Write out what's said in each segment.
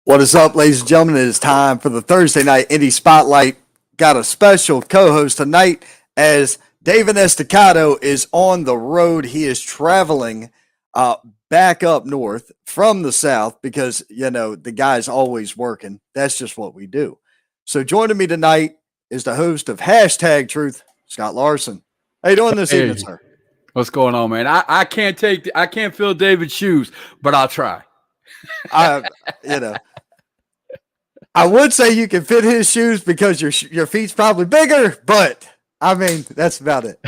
What is up, ladies and gentlemen? It is time for the Thursday Night Indie Spotlight. Got a special co-host tonight as David Estacado is on the road. He is traveling back up north from the south because, the guy's always working. That's just what we do. So joining me tonight is the host of Hashtag Truth, Scott Larson. How you doing this evening, sir? What's going on, man? I can't fill David's shoes, but I'll try. I would say you can fit his shoes because your feet's probably bigger, but I mean, that's about it.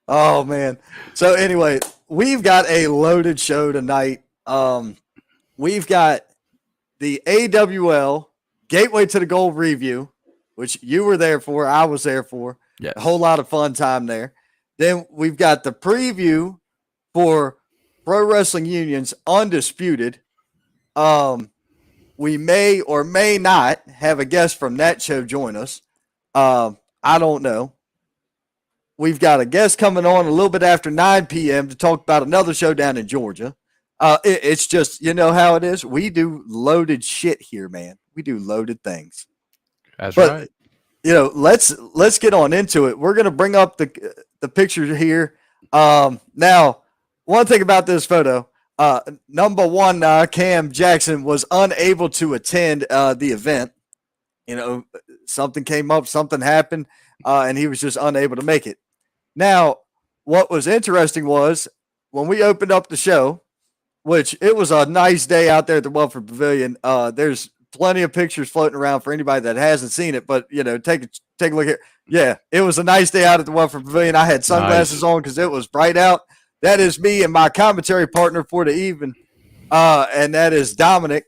Oh man. So anyway, we've got a loaded show tonight. We've got the AWL Gateway to the Gold review, which you were there for, I was there for. Yes. A whole lot of fun time there. Then we've got the preview for Pro Wrestling Union's Undisputed. We may or may not have a guest from that show join us. I don't know. We've got a guest coming on a little bit after 9 p.m. to talk about another show down in Georgia. It's just, you know how it is. We do loaded shit here, man. We do loaded things. That's right. Let's get on into it. We're going to bring up the picture here. Now, one thing about this photo, number one, Cam Jackson was unable to attend the event. Something came up, something happened, and he was just unable to make it. Now, what was interesting was when we opened up the show, which it was a nice day out there at the Welford Pavilion. There's plenty of pictures floating around for anybody that hasn't seen it, but take a look here. Yeah, it was a nice day out at the Welford Pavilion. I had sunglasses on because it was bright out. That is me and my commentary partner for the evening, and that is Dominic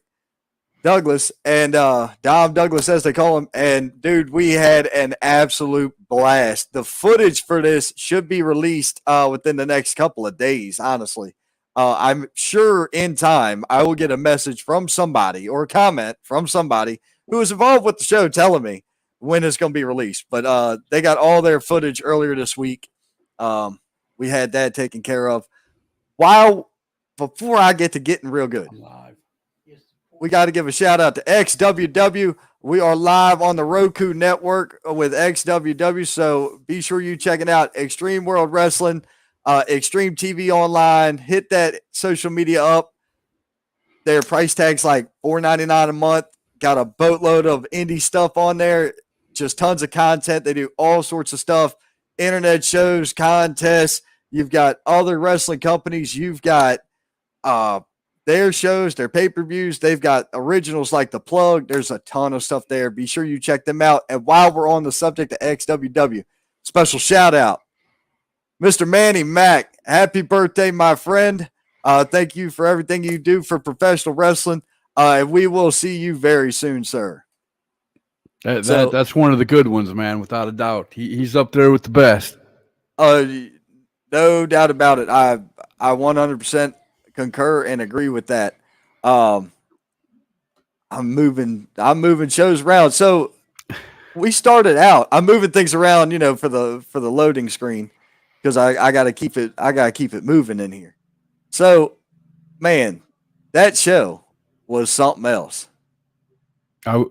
Douglas, and Dom Douglas, as they call him. And, dude, we had an absolute blast. The footage for this should be released within the next couple of days, honestly. I'm sure in time I will get a message from somebody or a comment from somebody who is involved with the show telling me when it's going to be released. But they got all their footage earlier this week. We had that taken care of. Before I get to getting real good, we got to give a shout out to XWW. We are live on the Roku network with XWW, so be sure you check it out. Extreme World Wrestling, Extreme TV Online. Hit that social media up. Their price tag's like $4.99 a month. Got a boatload of indie stuff on there. Just tons of content. They do all sorts of stuff. Internet shows, contests. You've got other wrestling companies. You've got their shows, their pay-per-views. They've got originals like The Plug. There's a ton of stuff there. Be sure you check them out. And while we're on the subject of XWW, special shout-out, Mr. Manny Mack. Happy birthday, my friend. Thank you for everything you do for professional wrestling. And we will see you very soon, sir. That's one of the good ones, man, without a doubt. He's up there with the best. No doubt about it. I 100% concur and agree with that. I'm moving shows around. So we started out. I'm moving things around, for the loading screen because I gotta keep it moving in here. So, man, that show was something else.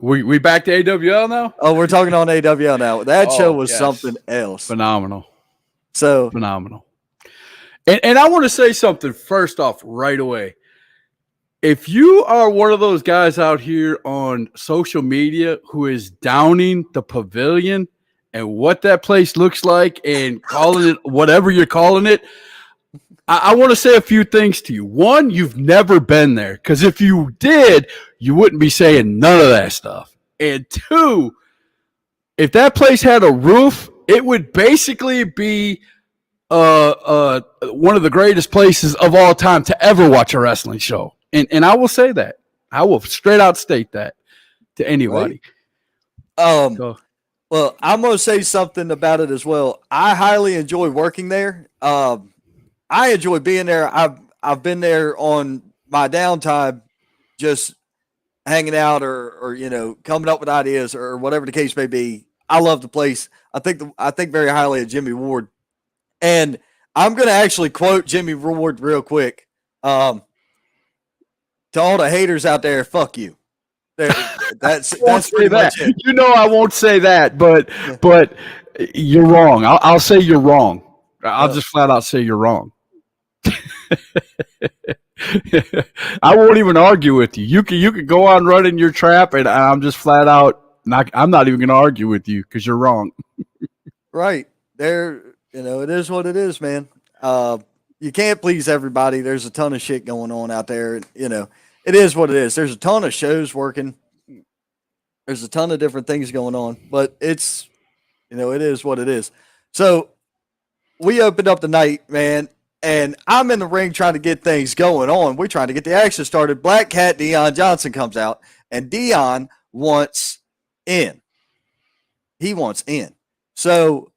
We back to AWL now? Oh, we're talking on AWL now. That show was something else. Phenomenal. So phenomenal. And I want to say something first off right away. If you are one of those guys out here on social media who is downing the pavilion and what that place looks like and calling it whatever you're calling it, I want to say a few things to you. One, you've never been there, because if you did, you wouldn't be saying none of that stuff. And two, if that place had a roof, it would basically be one of the greatest places of all time to ever watch a wrestling show. And I will say that. I will straight out state that to anybody. Right. Well, I'm going to say something about it as well. I highly enjoy working there. I enjoy being there. I've been there on my downtime, just hanging out or coming up with ideas or whatever the case may be. I love the place. I think very highly of Jimmy Ward. And I'm going to actually quote Jimmy Ward real quick. To to all the haters out there, fuck you. That's pretty much it. You know, I won't say that, but Yeah. but you're wrong. I'll say you're wrong. I'll just flat out say you're wrong. I won't even argue with you. You could go on running your trap, and I'm just flat out I'm not even going to argue with you because you're wrong. Right there, it is what it is, man. You can't please everybody. There's a ton of shit going on out there. It is what it is. There's a ton of shows working. There's a ton of different things going on, but it's, it is what it is. So we opened up the night, man, and I'm in the ring trying to get things going on. We're trying to get the action started. Black Cat Dion Johnson comes out, and Dion wants in. He wants in. So,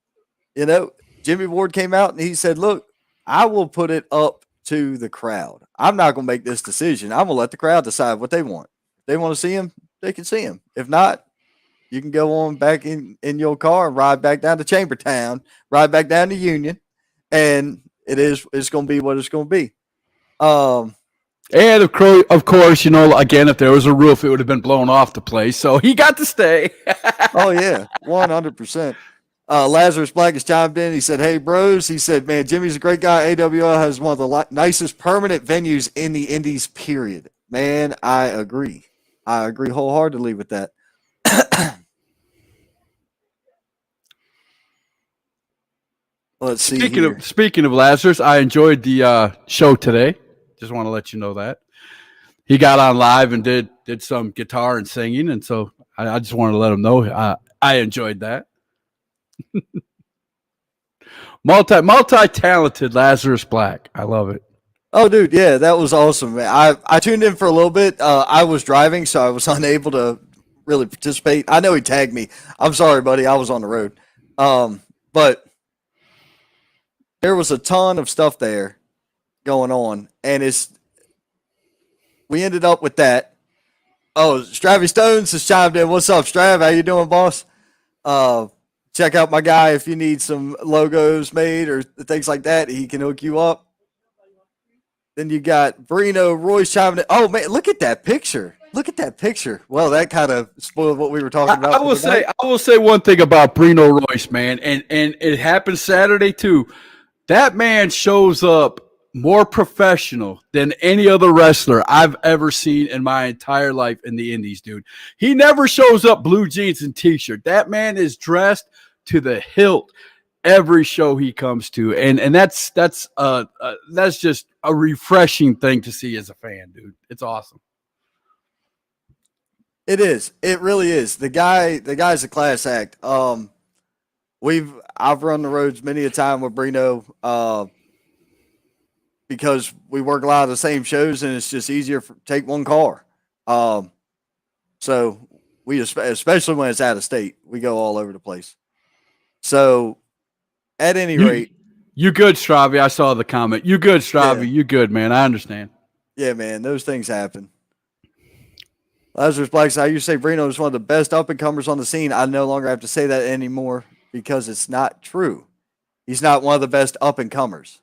Jimmy Ward came out and he said, look, I will put it up to the crowd. I'm not going to make this decision. I'm going to let the crowd decide what they want. If they want to see him, they can see him. If not, you can go on back in your car and ride back down to Chambertown, ride back down to Union, and it's going to be what it's going to be. And of course, again, if there was a roof, it would have been blown off the place. So he got to stay. Oh, yeah, 100%. Lazarus Black has chimed in. He said, hey, bros. He said, man, Jimmy's a great guy. AWL has one of the nicest permanent venues in the Indies, period. Man, I agree. I agree wholeheartedly with that. Let's see. Speaking of Lazarus, I enjoyed the show today. Just want to let you know that he got on live and did some guitar and singing, and so I just wanted to let him know I enjoyed that. multi-talented Lazarus Black. I love it. Oh, dude, yeah, that was awesome, man. I tuned in for a little bit. I was driving, so I was unable to really participate. I know he tagged me. I'm sorry, buddy. I was on the road. But there was a ton of stuff there going on, and we ended up with that. Oh, Stravy Stones has chimed in. What's up, Strav? How you doing, boss? Check out my guy if you need some logos made or things like that. He can hook you up. Then you got Brino Royce chiming in. Oh, man, look at that picture. Look at that picture. Well, that kind of spoiled what we were talking about. I will say one thing about Brino Royce, man, and it happened Saturday too. That man shows up more professional than any other wrestler I've ever seen in my entire life in the Indies, dude. He never shows up blue jeans and t-shirt. That man is dressed to the hilt every show he comes to, and that's just a refreshing thing to see as a fan, dude. It's awesome. It is. It really is. The guy's a class act. I've run the roads many a time with Brino, because we work a lot of the same shows, and it's just easier to take one car. So we, especially when it's out of state, we go all over the place. So at any rate, you good, Stravy. I saw the comment. You good, Stravy. Yeah. You good, man. I understand. Yeah, man. Those things happen. Lazarus Black said, you say Brino is one of the best up-and-comers on the scene. I no longer have to say that anymore because it's not true. He's not one of the best up-and-comers.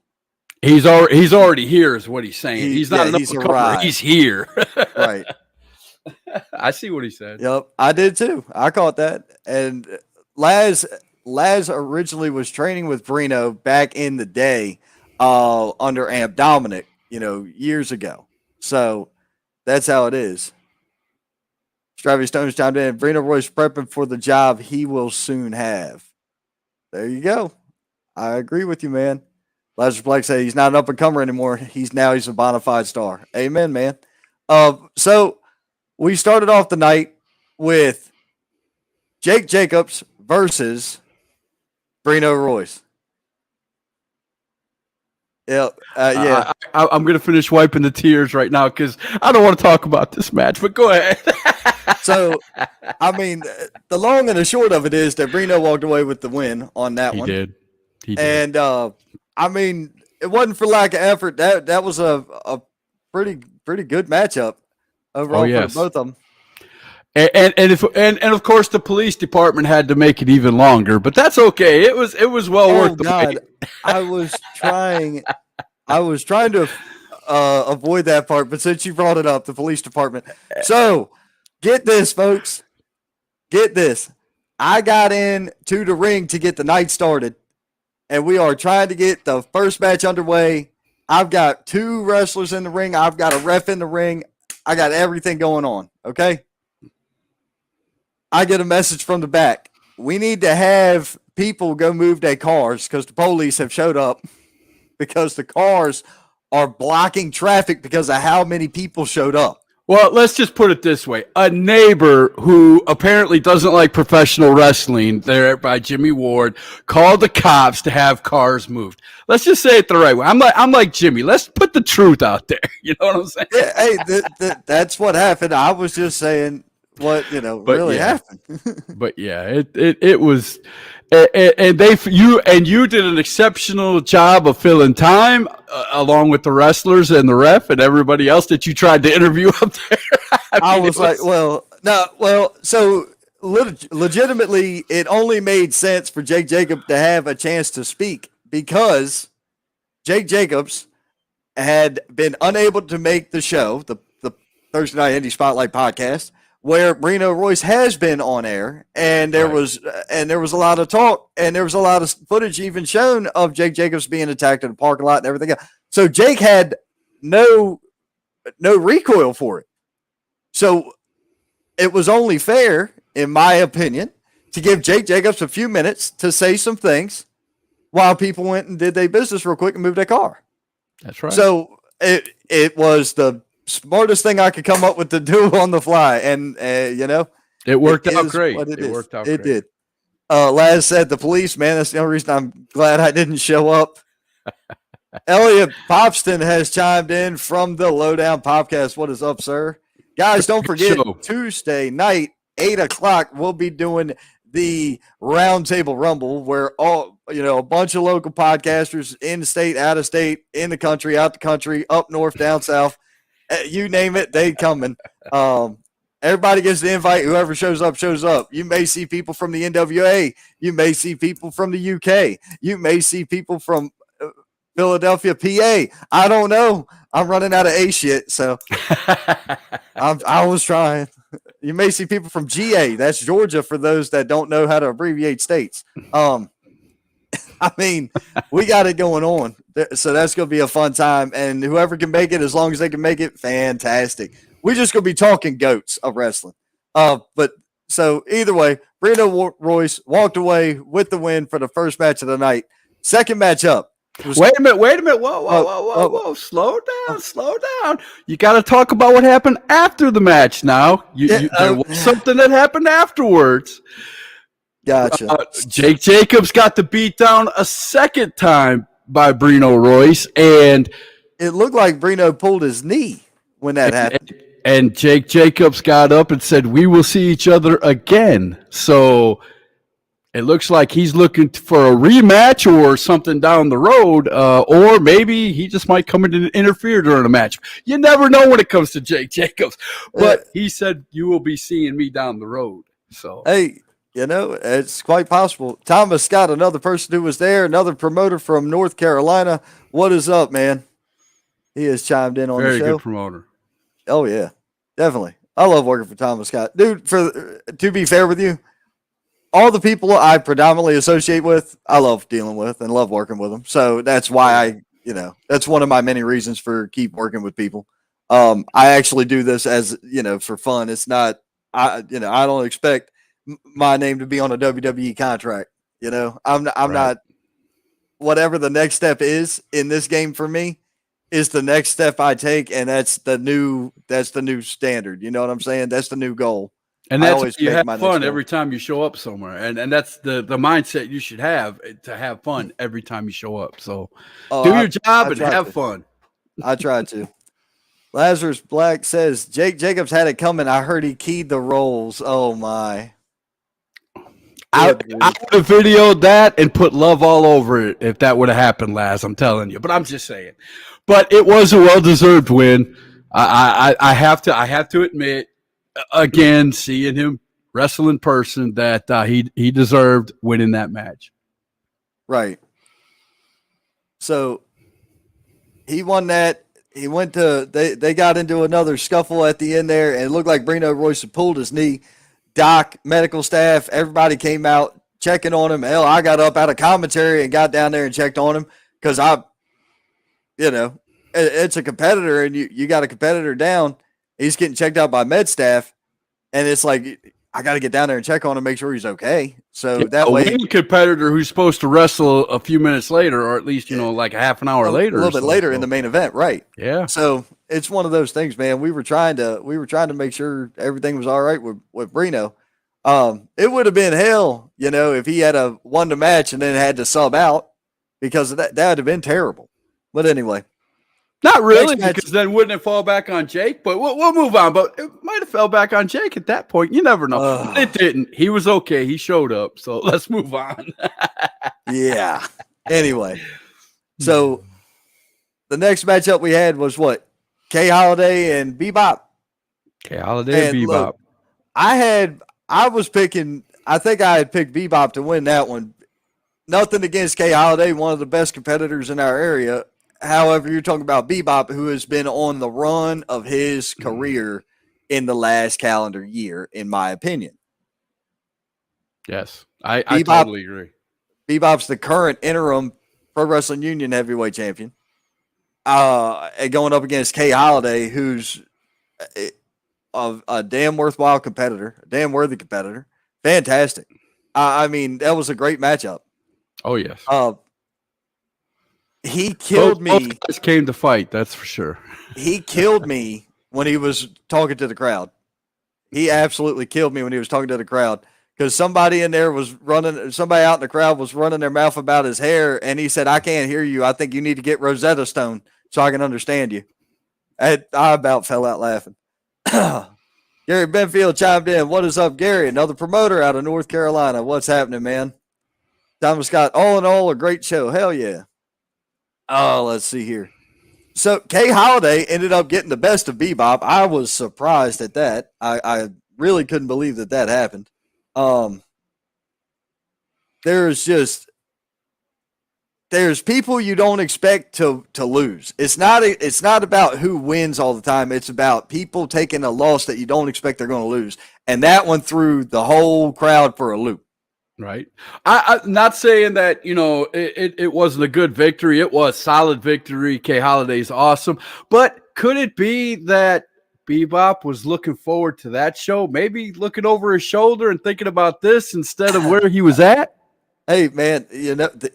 He's already here is what he's saying. He's not he's an up-and-comer. He's here. Right. I see what he said. Yep, I did too. I caught that. And Laz originally was training with Brino back in the day under Amp Dominic, years ago. So that's how it is. Stravy Stones chimed in. Brino Royce prepping for the job he will soon have. There you go. I agree with you, man. Lazarus Black said he's not an up-and-comer anymore. He's a bona fide star. Amen, man. So we started off the night with Jake Jacobs versus Brino Royce. Yep. Yeah. I'm going to finish wiping the tears right now because I don't want to talk about this match, but go ahead. So, I mean, the long and the short of it is that Brino walked away with the win on that one. He did. And, I mean, it wasn't for lack of effort. That was a pretty good matchup overall for both of them. And of course the police department had to make it even longer, but that's okay. It was well worth the wait. I was trying to avoid that part, but since you brought it up, the police department. So get this, folks. Get this. I got into the ring to get the night started, and we are trying to get the first match underway. I've got 2 wrestlers in the ring. I've got a ref in the ring. I got everything going on. Okay. I get a message from the back. We need to have people go move their cars because the police have showed up because the cars are blocking traffic because of how many people showed up. Well, let's just put it this way. A neighbor who apparently doesn't like professional wrestling there by Jimmy Ward called the cops to have cars moved. Let's just say it the right way. I'm like Jimmy. Let's put the truth out there. You know what I'm saying? Yeah, hey, that's what happened. I was just saying what, really happened. But yeah, it was, and you did an exceptional job of filling time along with the wrestlers and the ref and everybody else that you tried to interview up there. I was like, so legitimately, it only made sense for Jake Jacobs to have a chance to speak because Jake Jacobs had been unable to make the show, the Thursday Night Indie Spotlight podcast, where Brino Royce has been on air, and there was a lot of talk, and there was a lot of footage even shown of Jake Jacobs being attacked in the parking lot and everything else. So Jake had no recoil for it. So it was only fair, in my opinion, to give Jake Jacobs a few minutes to say some things while people went and did their business real quick and moved their car. That's right. So it was the smartest thing I could come up with to do on the fly. And, it worked out great. It worked out great. It did. Laz said the police, man, that's the only reason I'm glad I didn't show up. Elliot Popston has chimed in from the Lowdown Popcast. What is up, sir? Guys, don't forget, Tuesday night, 8:00, we'll be doing the Roundtable Rumble where a bunch of local podcasters in the state, out of state, in the country, out the country, up north, down south, you name it, they coming. Everybody gets the invite. Whoever shows up, shows up. You may see people from the NWA. You may see people from the UK. You may see people from Philadelphia, PA. I don't know. I'm running out of A shit, so I was trying. You may see people from GA. That's Georgia for those that don't know how to abbreviate states. I mean, we got it going on. So that's going to be a fun time. And whoever can make it, as long as they can make it, fantastic. We're just going to be talking goats of wrestling. But so either way, Brino Royce walked away with the win for the first match of the night. Second match up. Wait a minute. Whoa. Slow down. You got to talk about what happened after the match now. There was something that happened afterwards. Gotcha. Jake Jacobs got the beat down a second time by Brino Royce, and it looked like Brino pulled his knee when that happened. And Jake Jacobs got up and said, "We will see each other again." So it looks like he's looking for a rematch or something down the road, or maybe he just might come in and interfere during a match. You never know when it comes to Jake Jacobs. But he said, "You will be seeing me down the road." So hey. It's quite possible. Thomas Scott, another person who was there, another promoter from North Carolina. What is up, man? He has chimed in on the show. Very good promoter. Oh, yeah, definitely. I love working for Thomas Scott. Dude, to be fair with you, all the people I predominantly associate with, I love dealing with and love working with them. So that's why that's one of my many reasons for keep working with people. I actually do this as, for fun. It's not, I don't expect my name to be on a WWE contract. I'm not, whatever the next step is in this game for me is the next step I take. And that's the new standard. You know what I'm saying? That's the new goal. And that's you have fun every time you show up somewhere. And that's the mindset you should have, to have fun every time you show up. So do your job and have fun. I try to. Lazarus Black says, Jake Jacobs had it coming. I heard he keyed the rolls. Oh my. I would have videoed that and put love all over it if that would have happened, Laz. I'm telling you. But I'm just saying. But it was a well-deserved win. I have to admit, again, seeing him wrestle in person, that he deserved winning that match. Right. So he won that. he went to they got into another scuffle at the end there, and it looked like Brino Royce had pulled his knee. Doc, medical staff, everybody came out checking on him. Hell, I got up out of commentary and got down there and checked on him because it's a competitor, and you got a competitor down. He's getting checked out by med staff, and it's like I got to get down there and check on him, make sure he's okay. So that way, a competitor who's supposed to wrestle a few minutes later, or at least like a half an hour later, a little bit later in the main event, right? Yeah. So it's one of those things, man. We were trying to make sure everything was all right with Brino. It would have been hell, if he had won the match and then had to sub out because of that. That would have been terrible. But anyway. Not really, because then wouldn't it fall back on Jake? But we'll move on. But it might have fell back on Jake at that point. You never know. But it didn't. He was okay. He showed up. So let's move on. Yeah. Anyway, so the next matchup we had was what? K Holiday and Bebop. K Holiday and Bebop. Look, I was picking. I think I had picked Bebop to win that one. Nothing against K Holiday, one of the best competitors in our area. However, you're talking about Bebop, who has been on the run of his career in the last calendar year, in my opinion. Yes, I totally agree. Bebop's the current interim Pro Wrestling Union heavyweight champion. And going up against K Holiday, who's a damn worthwhile competitor, a damn worthy competitor. Fantastic. I mean, that was a great matchup. Oh, yes. He killed me. Both guys came to fight, that's for sure. He killed me when he was talking to the crowd. He absolutely killed me when he was talking to the crowd because somebody in there was running, somebody out in the crowd was running their mouth about his hair, and he said, "I can't hear you. I think you need to get Rosetta Stone so I can understand you." I about fell out laughing. Gary Benfield chimed in. What is up, Gary? Another promoter out of North Carolina. What's happening, man? Thomas Scott, all in all, a great show. Hell yeah. Oh, let's see here. So K Holiday ended up getting the best of Bebop. I was surprised at that. I really couldn't believe that happened. There's people you don't expect to lose. It's not about who wins all the time. It's about people taking a loss that you don't expect they're going to lose. And that one threw the whole crowd for a loop. Right. I'm not saying that, it wasn't a good victory. It was solid victory. K Holiday's awesome. But could it be that Bebop was looking forward to that show? Maybe looking over his shoulder and thinking about this instead of where he was at? Hey, man,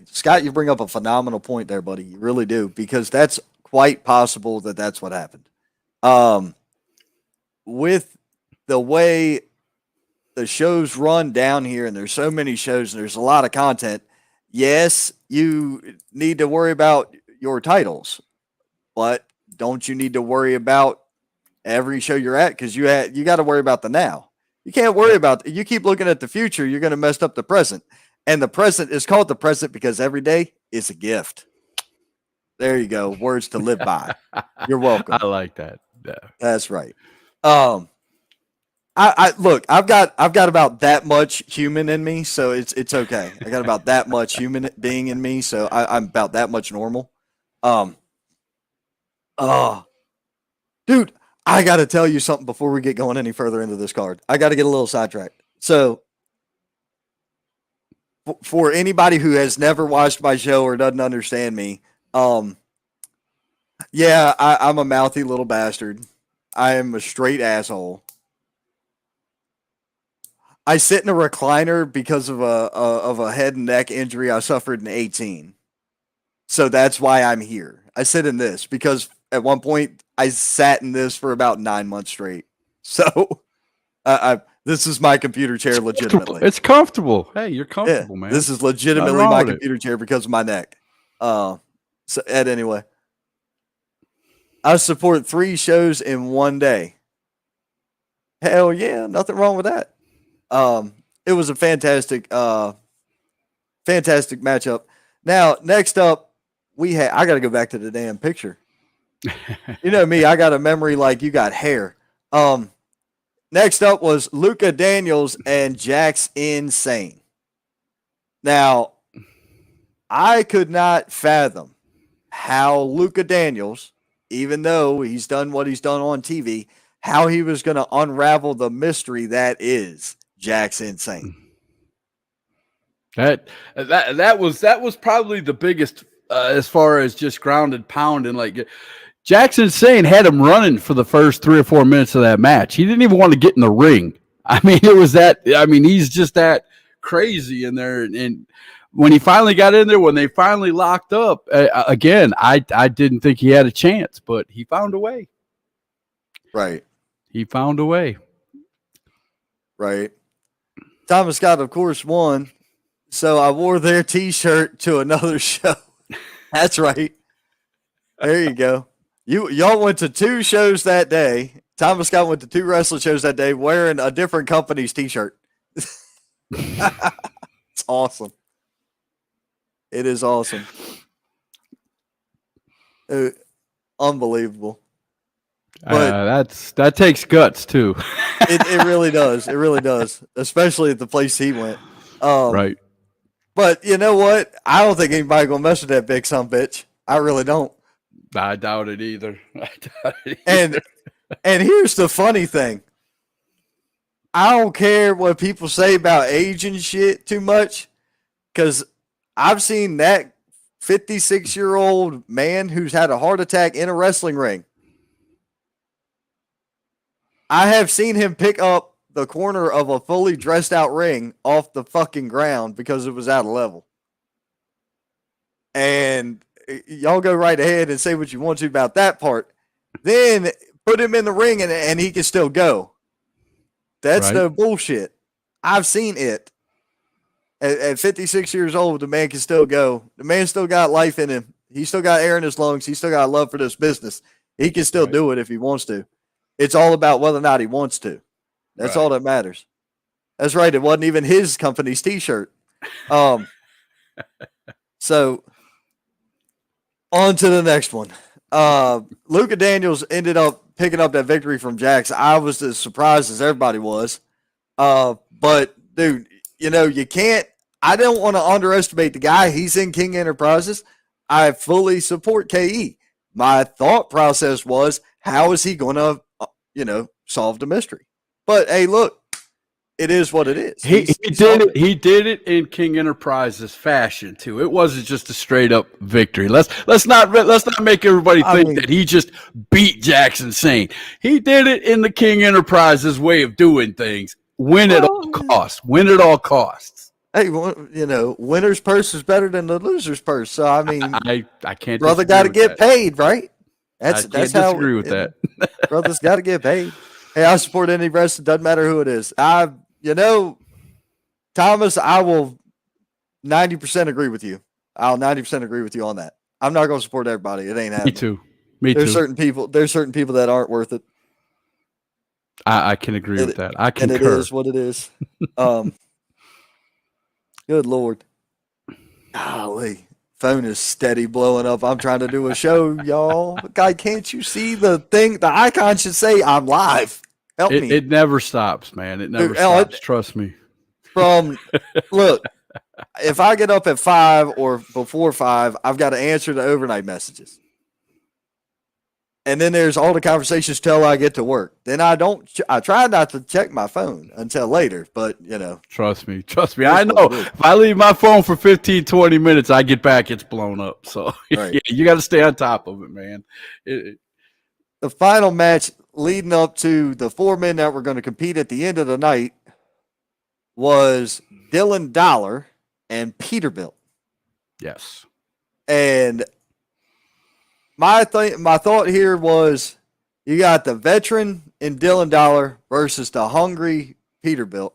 Scott, you bring up a phenomenal point there, buddy. You really do, because that's quite possible that's what happened. With the way the shows run down here, and there's so many shows, and there's a lot of content. Yes, you need to worry about your titles, but don't you need to worry about every show you're at? Because you got to worry about the now. You can't worry about. You keep looking at the future, you're going to mess up the present, and the present is called the present because every day is a gift. There you go. Words to live by. You're welcome. I like that. Yeah. That's right. I look, I've got about that much human in me, so it's okay. I got about that much human being in me, so I'm about that much normal. Dude, I got to tell you something before we get going any further into this card. I got to get a little sidetracked. So, for anybody who has never watched my show or doesn't understand me, yeah, I'm a mouthy little bastard. I am a straight asshole. I sit in a recliner because of a head and neck injury I suffered in 18. So that's why I'm here. I sit in this because at one point I sat in this for about 9 months straight. So this is my computer chair legitimately. It's comfortable. Hey, you're comfortable, man. This is legitimately my computer chair because of my neck. Anyway, I support 3 shows in one day. Hell yeah, nothing wrong with that. It was a fantastic matchup. Now, next up, I got to go back to the damn picture. You know me, I got a memory like you got hair. Next up was Luka Daniels and Jax Insane. Now, I could not fathom how Luka Daniels, even though he's done what he's done on TV, how he was going to unravel the mystery that is Jack's Insane. That was probably the biggest as far as just grounded pounding. Like Jack's Insane had him running for the first 3 or 4 minutes of that match. He didn't even want to get in the ring. I mean, it was that. I mean, he's just that crazy in there. And when he finally got in there, when they finally locked up, again, I didn't think he had a chance, but he found a way. Right. He found a way. Right. Thomas Scott, of course, won. So I wore their T-shirt to another show. That's right. There you go. Y'all went to 2 shows that day. Thomas Scott went to 2 wrestling shows that day wearing a different company's T-shirt. It's awesome. It is awesome. Unbelievable. But that takes guts too. it really does. It really does, especially at the place he went. Right. But you know what? I don't think anybody gonna mess with that big son of a bitch. I really don't. I doubt it either. And here's the funny thing. I don't care what people say about age and shit too much, because I've seen that 56-year-old man who's had a heart attack in a wrestling ring. I have seen him pick up the corner of a fully dressed out ring off the fucking ground because it was out of level. And y'all go right ahead and say what you want to about that part. Then put him in the ring and he can still go. That's right. No bullshit. I've seen it. At 56 years old, the man can still go. The man still got life in him. He still got air in his lungs. He still got love for this business. He can still do it if he wants to. It's all about whether or not he wants to. That's all that matters. That's right. It wasn't even his company's T-shirt. So on to the next one. Luka Daniels ended up picking up that victory from Jax. I was as surprised as everybody was. But dude, you can't. I don't want to underestimate the guy. He's in King Enterprises. I fully support KE. My thought process was, how is he going to, solve the mystery? But hey, look, it is what it is. He did it in King Enterprises fashion too. It wasn't just a straight up victory. Let's not make everybody think that he just beat Jax Insane. He did it in the King Enterprises way of doing things. Win at all costs. Win at all costs. Hey, winner's purse is better than the loser's purse. So I mean, I can't. Brother got to get paid, right? That's how. Disagree with that. Brothers got to get paid. Hey, I support any wrestler. Doesn't matter who it is. Thomas, I will 90% agree with you. I'll 90% agree with you on that. I'm not going to support everybody. It ain't happening. Me too. There's certain people that aren't worth it. I can agree with that. I concur. And it is what it is. Good Lord. Golly. Phone is steady blowing up. I'm trying to do a show, y'all. Guy, can't you see the thing? The icon should say I'm live. Help me. It never stops, man. It never stops. Trust me. Look, if I get up at 5 or before 5, I've got to answer the overnight messages. And then there's all the conversations till I get to work. Then I try not to check my phone until later, but Trust me. I know if I leave my phone for 15, 20 minutes, I get back, it's blown up. So right. You got to stay on top of it, man. The final match leading up to the 4 men that were going to compete at the end of the night was Dylan Dollar and Peterbilt. Yes. And my thought here was, you got the veteran in Dylan Dollar versus the hungry Peterbilt.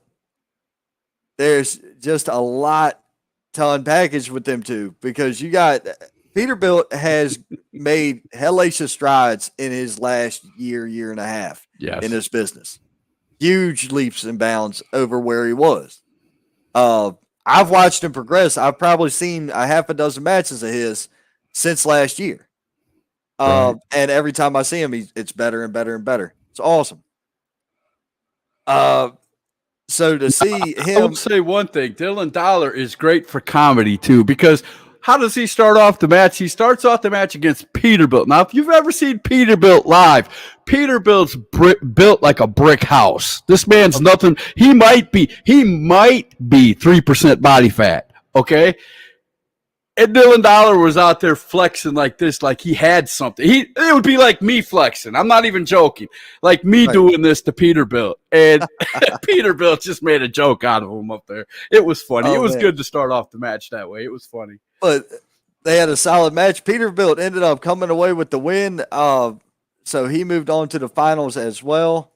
There's just a lot to unpackage with them two, because you got Peterbilt has made hellacious strides in his last year and a half in this business. Huge leaps and bounds over where he was. I've watched him progress. I've probably seen a half a dozen matches of his since last year. And every time I see him, it's better and better and better. It's awesome. So to see him, I will say one thing: Dylan Dollar is great for comedy too, because how does he start off the match? He starts off the match against Peterbilt. Now, if you've ever seen Peterbilt live, Peterbilt's built like a brick house. This man's nothing. He might be 3% body fat. Okay. And Dylan Dollar was out there flexing like this, like he had something. It would be like me flexing. I'm not even joking. Like me doing this to Peterbilt. And Peterbilt just made a joke out of him up there. It was funny. It was good to start off the match that way. It was funny. But they had a solid match. Peterbilt ended up coming away with the win. So he moved on to the finals as well.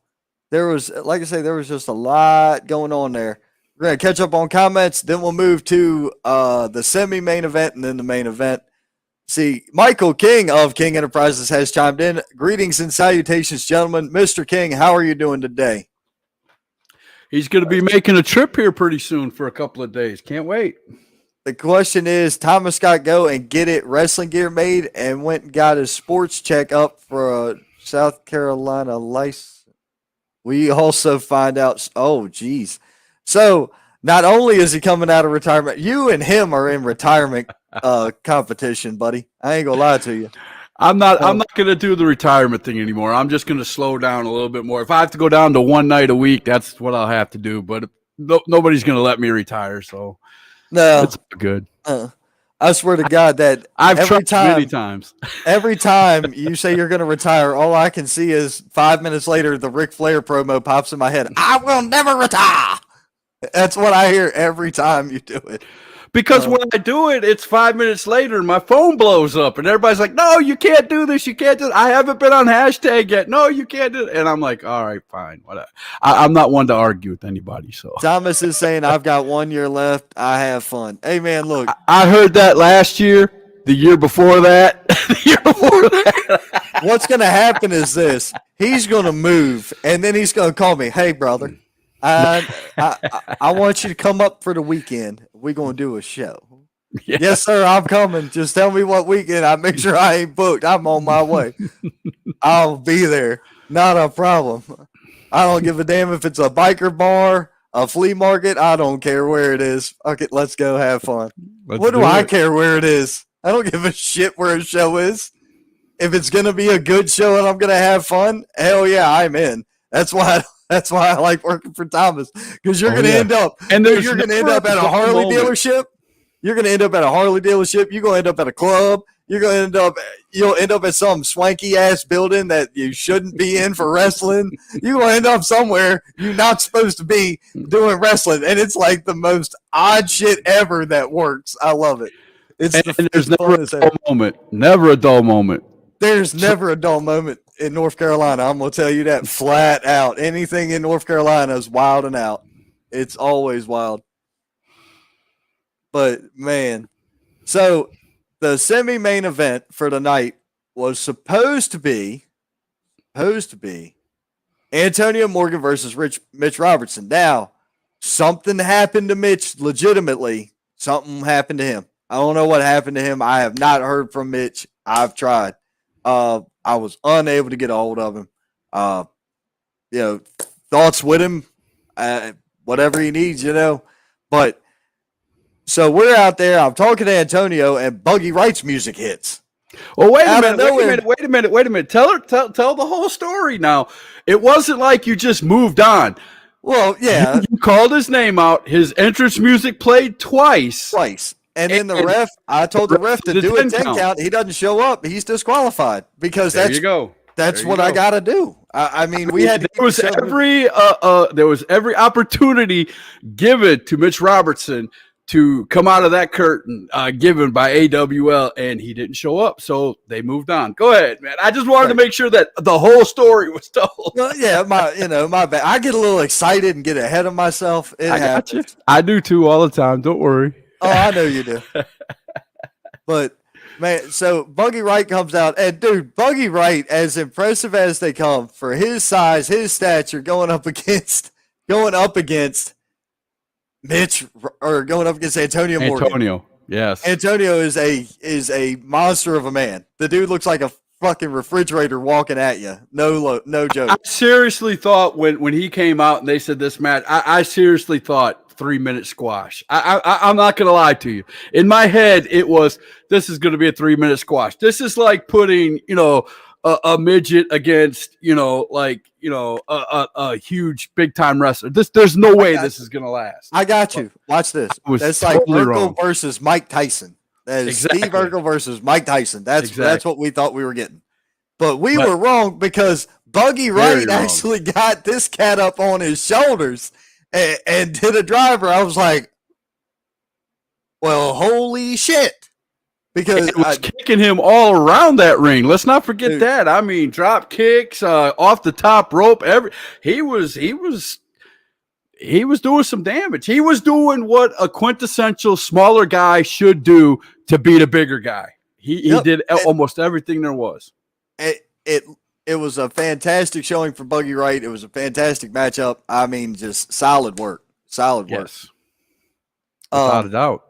There was, like I say, there was just a lot going on there. We're going to catch up on comments. Then we'll move to the semi-main event and then the main event. See, Michael King of King Enterprises has chimed in. Greetings and salutations, gentlemen. Mr. King, how are you doing today? He's going to be making a trip here pretty soon for a couple of days. Can't wait. The question is, Thomas Scott go and get it wrestling gear made and went and got his sports check up for a South Carolina license. We also find out, oh, geez. So not only is he coming out of retirement, you and him are in retirement competition, buddy. I ain't gonna lie to you. I'm not gonna do the retirement thing anymore. I'm just gonna slow down a little bit more. If I have to go down to one night a week, that's what I'll have to do. But nobody's gonna let me retire, so no, it's good. I swear to God that I've tried many times. Every time you say you're going to retire, all I can see is 5 minutes later, the Ric Flair promo pops in my head. I will never retire. That's what I hear every time you do it. Because when I do it, it's 5 minutes later and my phone blows up and everybody's like, no, you can't do this. You can't do it. I haven't been on hashtag yet. No, you can't do it. And I'm like, all right, fine. Whatever. I'm not one to argue with anybody. So Thomas is saying, I've got 1 year left. I have fun. Hey, man, look. I heard that last year, the year before that, the year before that. What's going to happen is this. He's going to move and then he's going to call me. Hey, brother. I want you to come up for the weekend. We're going to do a show. Yeah. Yes, sir, I'm coming. Just tell me what weekend. I make sure I ain't booked. I'm on my way. I'll be there. Not a problem. I don't give a damn if it's a biker bar, a flea market. I don't care where it is. Okay, let's go have fun. What do I care where it is? I don't give a shit where a show is. If it's going to be a good show and I'm going to have fun, hell yeah, I'm in. That's why I like working for Thomas, because you're going to end up, and you're going to end up at a Harley dealership. You're going to end up at a Harley dealership. You're going to end up at a club. You'll end up at some swanky ass building that you shouldn't be in for wrestling. You're going to end up somewhere you're not supposed to be doing wrestling. And it's like the most odd shit ever that works. I love it. There's never a dull moment. Never a dull moment. There's never a dull moment in North Carolina. I'm going to tell you that flat out. Anything in North Carolina is wild and out. It's always wild. But, man, so the semi-main event for the night was supposed to be Antonio Morgan versus Mitch Robertson. Now, something happened to Mitch legitimately. Something happened to him. I don't know what happened to him. I have not heard from Mitch. I've tried. I was unable to get a hold of him. Thoughts with him, whatever he needs, But so we're out there. I'm talking to Antonio, and Buggy Wright's music hits. Well, wait a minute. Tell the whole story now. It wasn't like you just moved on. Well, yeah. You called his name out. His entrance music played twice. And then I told the ref to do a 10 count. He doesn't show up. He's disqualified because that's what I got to do. There was every opportunity given to Mitch Robertson to come out of that curtain given by AWL, and he didn't show up. So they moved on. Go ahead, man. I just wanted to make sure that the whole story was told. Well, yeah, my bad. I get a little excited and get ahead of myself. I got you. I do too all the time. Don't worry. Oh, I know you do. But, man, so Buggy Wright comes out. And, dude, Buggy Wright, as impressive as they come, for his size, his stature, going up against Mitch, or going up against Antonio Morgan. Antonio, yes. Antonio is a monster of a man. The dude looks like a fucking refrigerator walking at you. No joke. I seriously thought when he came out and they said this match, I seriously thought 3-minute squash. I'm not going to lie to you. In my head, it was, this is going to be a 3-minute squash. This is like putting, a midget against, a huge big time wrestler. There's no way this is going to last. I got you. Watch this. That's totally like Urkel wrong. versus Mike Tyson. That is Exactly. Steve Urkel versus Mike Tyson. That's what we thought we were getting. But we were wrong because Buggy Wright actually got this cat up on his shoulders and did a driver. I was like, well, holy shit. Because it was kicking him all around that ring. Let's not forget that. I mean, drop kicks, off the top rope. He was doing some damage. He was doing what a quintessential smaller guy should do to beat a bigger guy. He did almost everything there was. It was a fantastic showing for Buggy Wright. It was a fantastic matchup. I mean, just solid work. Yes. Without a doubt.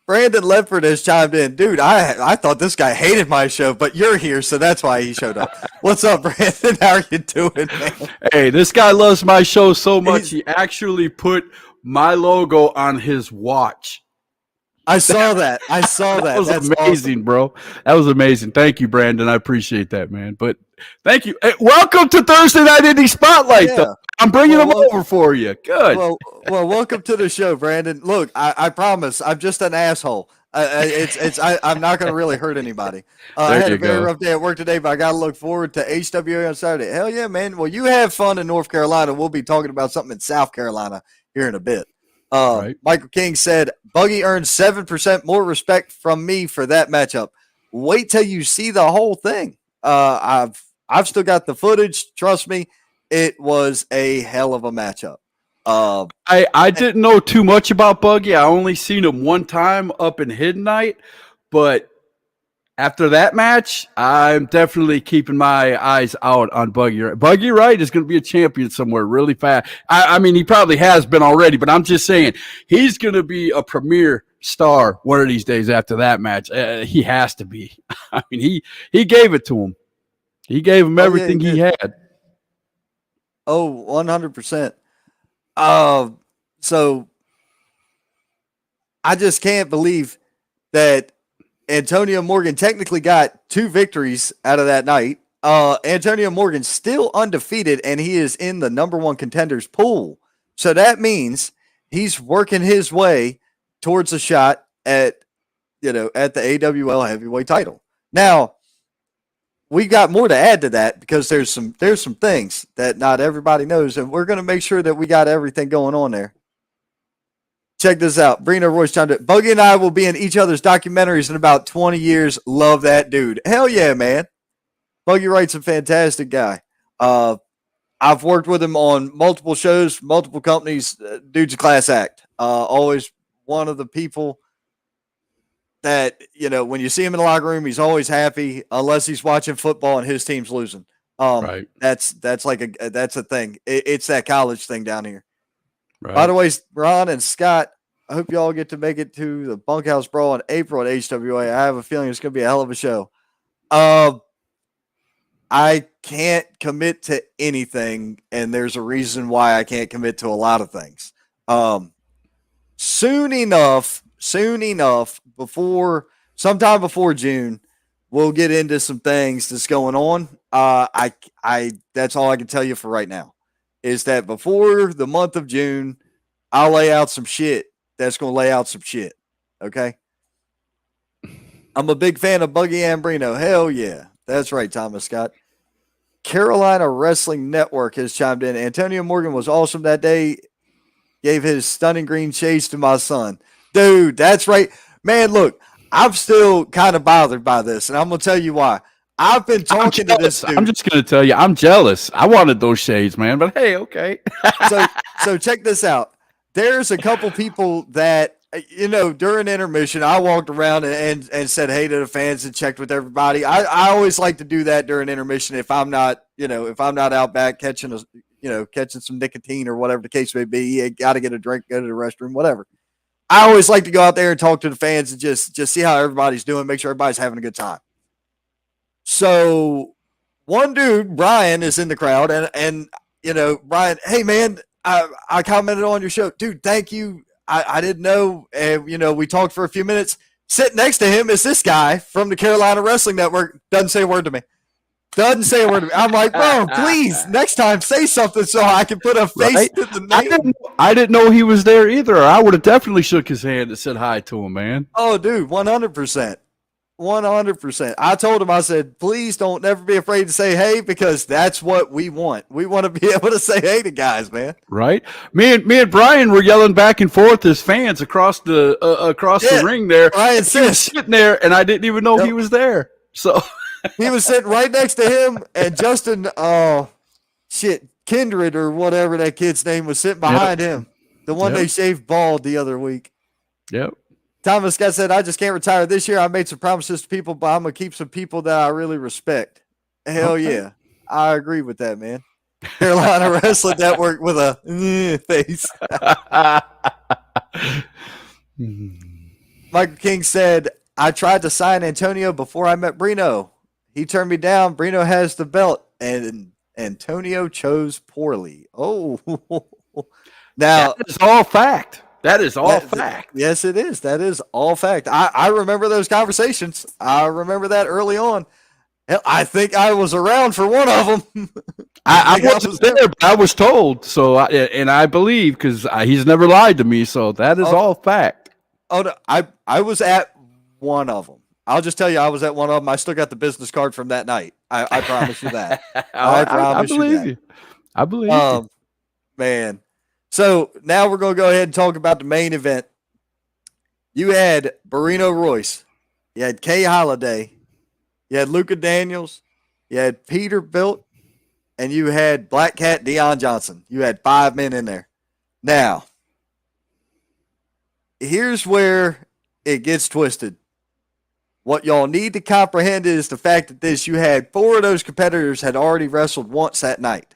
Brandon Ledford has chimed in. Dude, I thought this guy hated my show, but you're here, so that's why he showed up. What's up, Brandon? How are you doing, man? Hey, this guy loves my show so much, he actually put my logo on his watch. I saw that. That was amazing, awesome. Bro. That was amazing. Thank you, Brandon. I appreciate that, man. But thank you. Hey, welcome to Thursday Night Indie Spotlight. Yeah. I'm bringing them over for you. Good. Well, welcome to the show, Brandon. Look, I promise, I'm just an asshole. I'm not going to really hurt anybody. I had a very rough day at work today, but I got to look forward to HWA on Saturday. Hell yeah, man. Well, you have fun in North Carolina. We'll be talking about something in South Carolina here in a bit. Right. Michael King said, Buggy earned 7% more respect from me for that matchup. Wait till you see the whole thing. I've still got the footage. Trust me, it was a hell of a matchup. I didn't know too much about Buggy. I only seen him one time up in Hidden Night, but after that match, I'm definitely keeping my eyes out on Buggy Wright. Buggy Wright is going to be a champion somewhere really fast. I mean, he probably has been already, but I'm just saying he's going to be a premier star one of these days after that match. He has to be. I mean, he gave it to him. He gave him everything he had. Oh, 100%. So I just can't believe that Antonio Morgan technically got 2 victories out of that night. Antonio Morgan still undefeated, and he is in the number 1 contenders pool. So that means he's working his way towards a shot at the AWL heavyweight title. Now, we got more to add to that because there's some things that not everybody knows, and we're going to make sure that we got everything going on there. Check this out. Brina Royce chimed in. Buggy and I will be in each other's documentaries in about 20 years. Love that dude. Hell yeah, man. Buggy Wright's a fantastic guy. I've worked with him on multiple shows, multiple companies. Dude's a class act. Always one of the people that, when you see him in the locker room, he's always happy unless he's watching football and his team's losing. Right. That's a thing. It's that college thing down here. Right. By the way, Ron and Scott, I hope you all get to make it to the Bunkhouse Brawl in April at HWA. I have a feeling it's going to be a hell of a show. I can't commit to anything, and there's a reason why I can't commit to a lot of things. Soon enough, sometime before June, we'll get into some things that's going on. That's all I can tell you for right now. Is that before the month of June, I'll lay out some shit that's going to lay out some shit. Okay? I'm a big fan of Buggy Ambrino. Hell yeah. That's right, Thomas Scott. Carolina Wrestling Network has chimed in. Antonio Morgan was awesome that day. Gave his stunning green shades to my son. Dude, that's right. Man, look, I'm still kind of bothered by this, and I'm going to tell you why. I've been talking to this dude. I'm just going to tell you, I'm jealous. I wanted those shades, man, but hey, okay. So check this out. There's a couple people that, during intermission, I walked around and said hey to the fans and checked with everybody. I always like to do that during intermission if I'm not out back catching some nicotine or whatever the case may be. You got to get a drink, go to the restroom, whatever. I always like to go out there and talk to the fans and just see how everybody's doing, make sure everybody's having a good time. So one dude, Brian, is in the crowd, and Brian, hey man, I commented on your show, dude. Thank you. I didn't know, and we talked for a few minutes. Sitting next to him is this guy from the Carolina Wrestling Network. Doesn't say a word to me. Doesn't say a word to me. I'm like, bro, please, next time say something so I can put a face to the name. I didn't know he was there either. I would have definitely shook his hand and said hi to him, man. Oh, dude, 100%. 100%. I told him, I said, please don't never be afraid to say hey, because that's what we want. We want to be able to say hey to guys, man. Right. Me and Brian were yelling back and forth as fans across the ring there. Brian was sitting there, and I didn't even know he was there. So he was sitting right next to him, and Justin, Kindred or whatever that kid's name was sitting behind him. The one they shaved bald the other week. Yep. Thomas Scott said, I just can't retire this year. I made some promises to people, but I'm going to keep some people that I really respect. Hell yeah. I agree with that, man. Carolina Wrestling Network with a face. Michael King said, I tried to sign Antonio before I met Brino. He turned me down. Brino has the belt, and Antonio chose poorly. Oh. Now, it's all fact. That is all fact. Yes, it is. That is all fact. I remember those conversations. I remember that early on. Hell, I think I was around for one of them. I wasn't there, but I was told. So, I believe because he's never lied to me. So that is all fact. Oh, no, I was at one of them. I'll just tell you, I was at one of them. I still got the business card from that night. I promise you that. I believe you. I believe you. Man. So now we're going to go ahead and talk about the main event. You had Barrino Royce. You had Kay Holiday. You had Luka Daniels. You had Peterbilt. And you had Black Cat Deion Johnson. You had 5 men in there. Now, here's where it gets twisted. What y'all need to comprehend is the fact that you had 4 of those competitors had already wrestled once that night.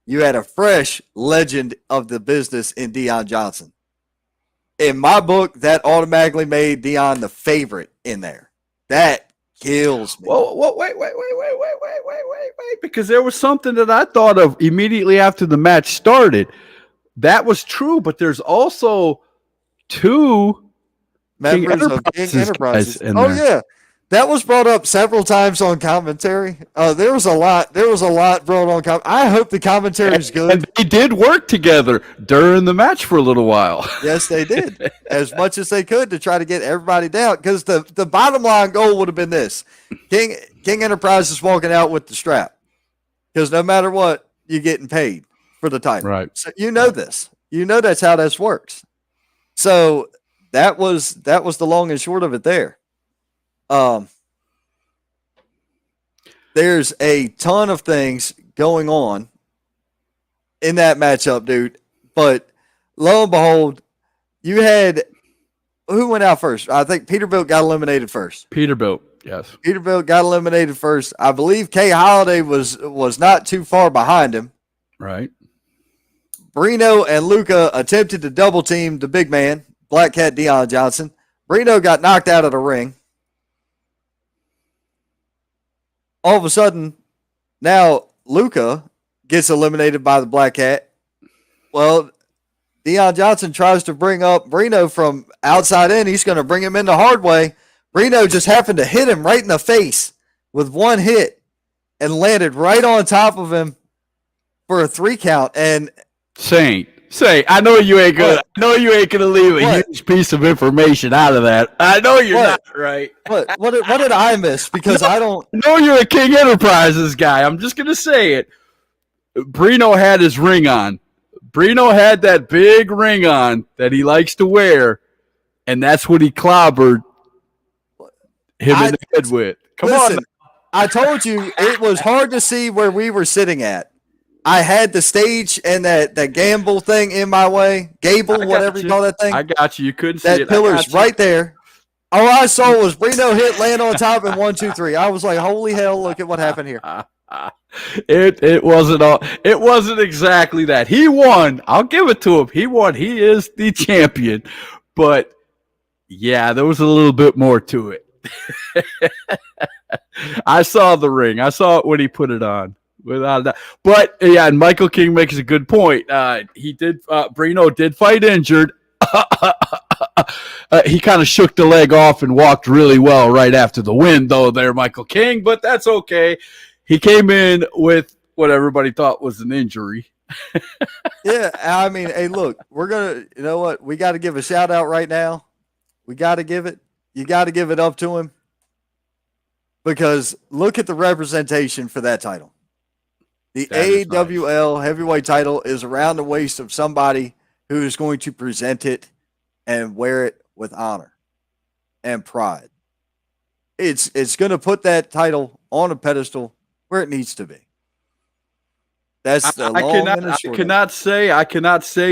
You had a fresh legend of the business in Deion Johnson. In my book, that automatically made Deion the favorite in there. That kills me. Whoa, wait. Because there was something that I thought of immediately after the match started. That was true, but there's also 2 members of King Enterprises. Yeah. That was brought up several times on commentary. There was a lot brought on commentary. I hope the commentary is good. And they did work together during the match for a little while. Yes, they did. As much as they could to try to get everybody down. Because the bottom line goal would have been this. King Enterprises walking out with the strap. Because no matter what, you're getting paid for the title. Right. So you know this. You know that's how this works. So that was the long and short of it there. There's a ton of things going on in that matchup, dude. But lo and behold, you had who went out first? I think Peterbilt got eliminated first. Peterbilt, yes. Peterbilt got eliminated first. I believe Kay Holiday was not too far behind him. Right. Brino and Luka attempted to double team the big man, Black Cat Deion Johnson. Brino got knocked out of the ring. All of a sudden, now Luka gets eliminated by the Black Cat. Well, Deion Johnson tries to bring up Brino from outside in. He's going to bring him in the hard way. Brino just happened to hit him right in the face with one hit and landed right on top of him for a 3 count. And Say, I know you ain't gonna. I know you ain't gonna leave a huge piece of information out of that. I know you're not, right? What did I miss? Because I don't know you're a King Enterprises guy. I'm just gonna say it. Brino had his ring on. Brino had that big ring on that he likes to wear, and that's what he clobbered him in the head with. Come on. I told you it was hard to see where we were sitting at. I had the stage and that gamble thing in my way. Gable, whatever you call that thing. I got you. You couldn't see it. That pillar's right there. All I saw was Brino hit, land on top, and 1, 2, 3. I was like, holy hell, look at what happened here. It wasn't exactly that. He won. I'll give it to him. He won. He is the champion. But yeah, there was a little bit more to it. I saw the ring. I saw it when he put it on. Without that. But yeah, and Michael King makes a good point. Brino did fight injured. He kind of shook the leg off and walked really well right after the win, though, there, Michael King, but that's okay. He came in with what everybody thought was an injury. Yeah, I mean, hey, look, you know what? We got to give a shout out right now. We got to give it. You got to give it up to him because look at the representation for that title. The AWL heavyweight title is around the waist of somebody who is going to present it and wear it with honor and pride. It's going to put that title on a pedestal where it needs to be. That's the I cannot say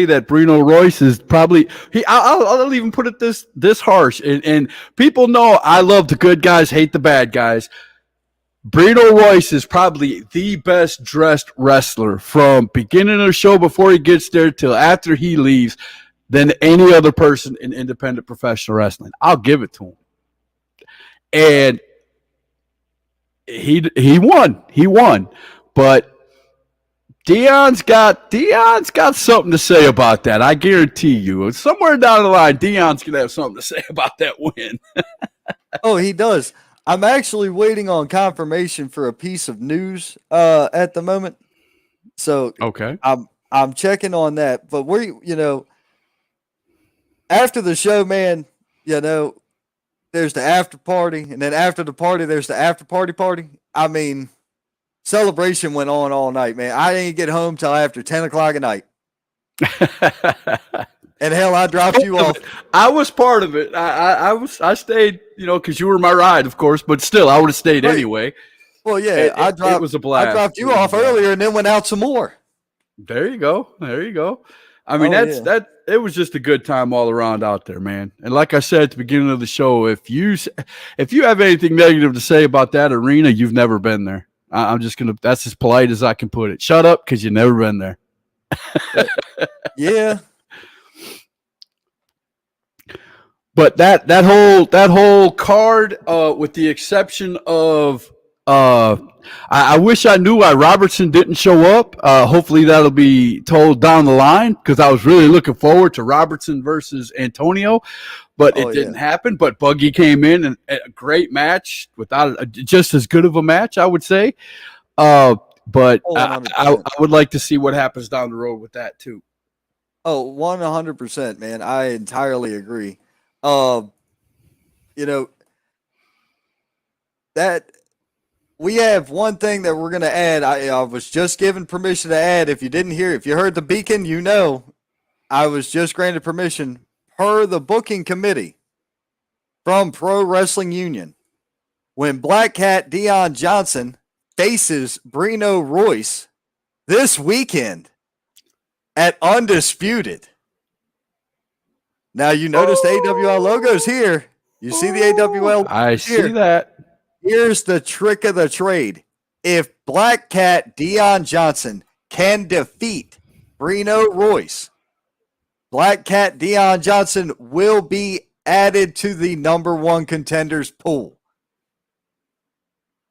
that Brino Royce is probably I'll even put it this harsh and people know I love the good guys, hate the bad guys. Brino Royce is probably the best dressed wrestler from beginning of the show before he gets there till after he leaves than any other person in independent professional wrestling. I'll give it to him. And he won. But Deion's got something to say about that. I guarantee you. Somewhere down the line, Deion's going to have something to say about that win. Oh, he does. I'm actually waiting on confirmation for a piece of news at the moment. So okay, I'm checking on that. But after the show, man, there's the after party, and then after the party, there's the after party. I mean, celebration went on all night, man. I didn't get home till after 10 o'clock at night. And hell, I dropped you off. I was part of it. I stayed, because you were my ride, of course, but still, I would have stayed anyway. Well, yeah, it was a blast. I dropped you off earlier and then went out some more. There you go. I mean, it was just a good time all around out there, man. And like I said at the beginning of the show, if you have anything negative to say about that arena, you've never been there. I'm just that's as polite as I can put it. Shut up, because you've never been there. Yeah. But that whole card, with the exception of, I wish I knew why Robertson didn't show up. Hopefully that'll be told down the line because I was really looking forward to Robertson versus Antonio, but it didn't happen. But Buggy came in and a great match, without just as good of a match, I would say. But I would like to see what happens down the road with that too. Oh, 100%, man. I entirely agree. That we have one thing that we're going to add. I was just given permission to add. If you heard the beacon, I was just granted permission per the booking committee from Pro Wrestling Union. When Black Cat Deion Johnson faces Brino Royce this weekend at Undisputed. Now, you notice the AWL logo's here. You see the AWL? I see that. Here's the trick of the trade. If Black Cat Deion Johnson can defeat Brino Royce, Black Cat Deion Johnson will be added to the number one contenders pool,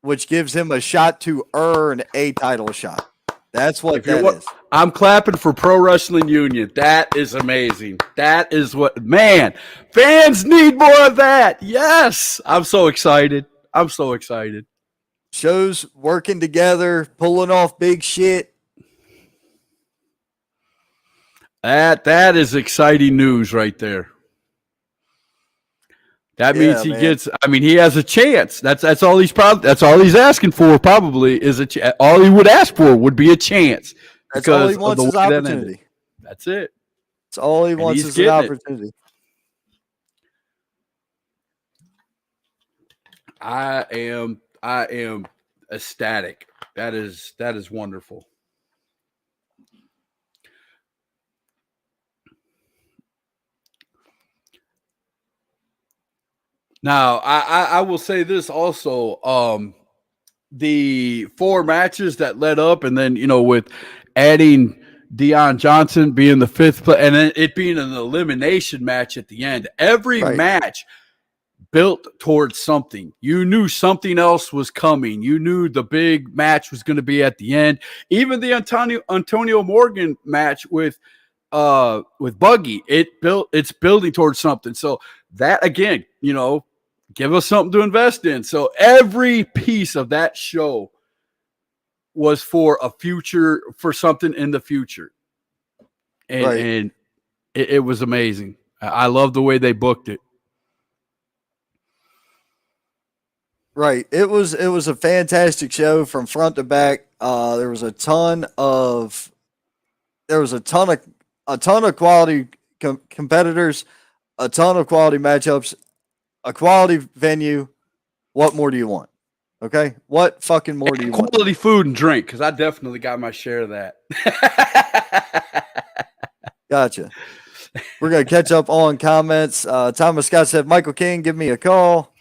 which gives him a shot to earn a title shot. That's what that is. I'm clapping for Pro Wrestling Union. That is amazing. That is what, man, fans need more of that. Yes. I'm so excited. Shows working together, pulling off big shit. That is exciting news right there. That means he has a chance. That's all he's asking for probably is all he would ask for would be a chance. That's all he wants is opportunity. That's it. That's all he wants is an opportunity. I am ecstatic. That is wonderful. Now, I will say this also. The 4 matches that led up, and then, with adding Deion Johnson being the 5th play, and then it being an elimination match at the end, every match built towards something. You knew something else was coming. You knew the big match was going to be at the end. Even the Antonio Morgan match with Buggy, it's building towards something. So that, again, give us something to invest in. So every piece of that show was for a future, for something in the future. And it was amazing. I love the way they booked it. Right. It was a fantastic show from front to back. There was a ton of quality competitors, a ton of quality matchups, a quality venue. What more do you want? Okay? What fucking more do you want? Quality food and drink, because I definitely got my share of that. Gotcha. We're going to catch up on comments. Thomas Scott said, Michael King, give me a call.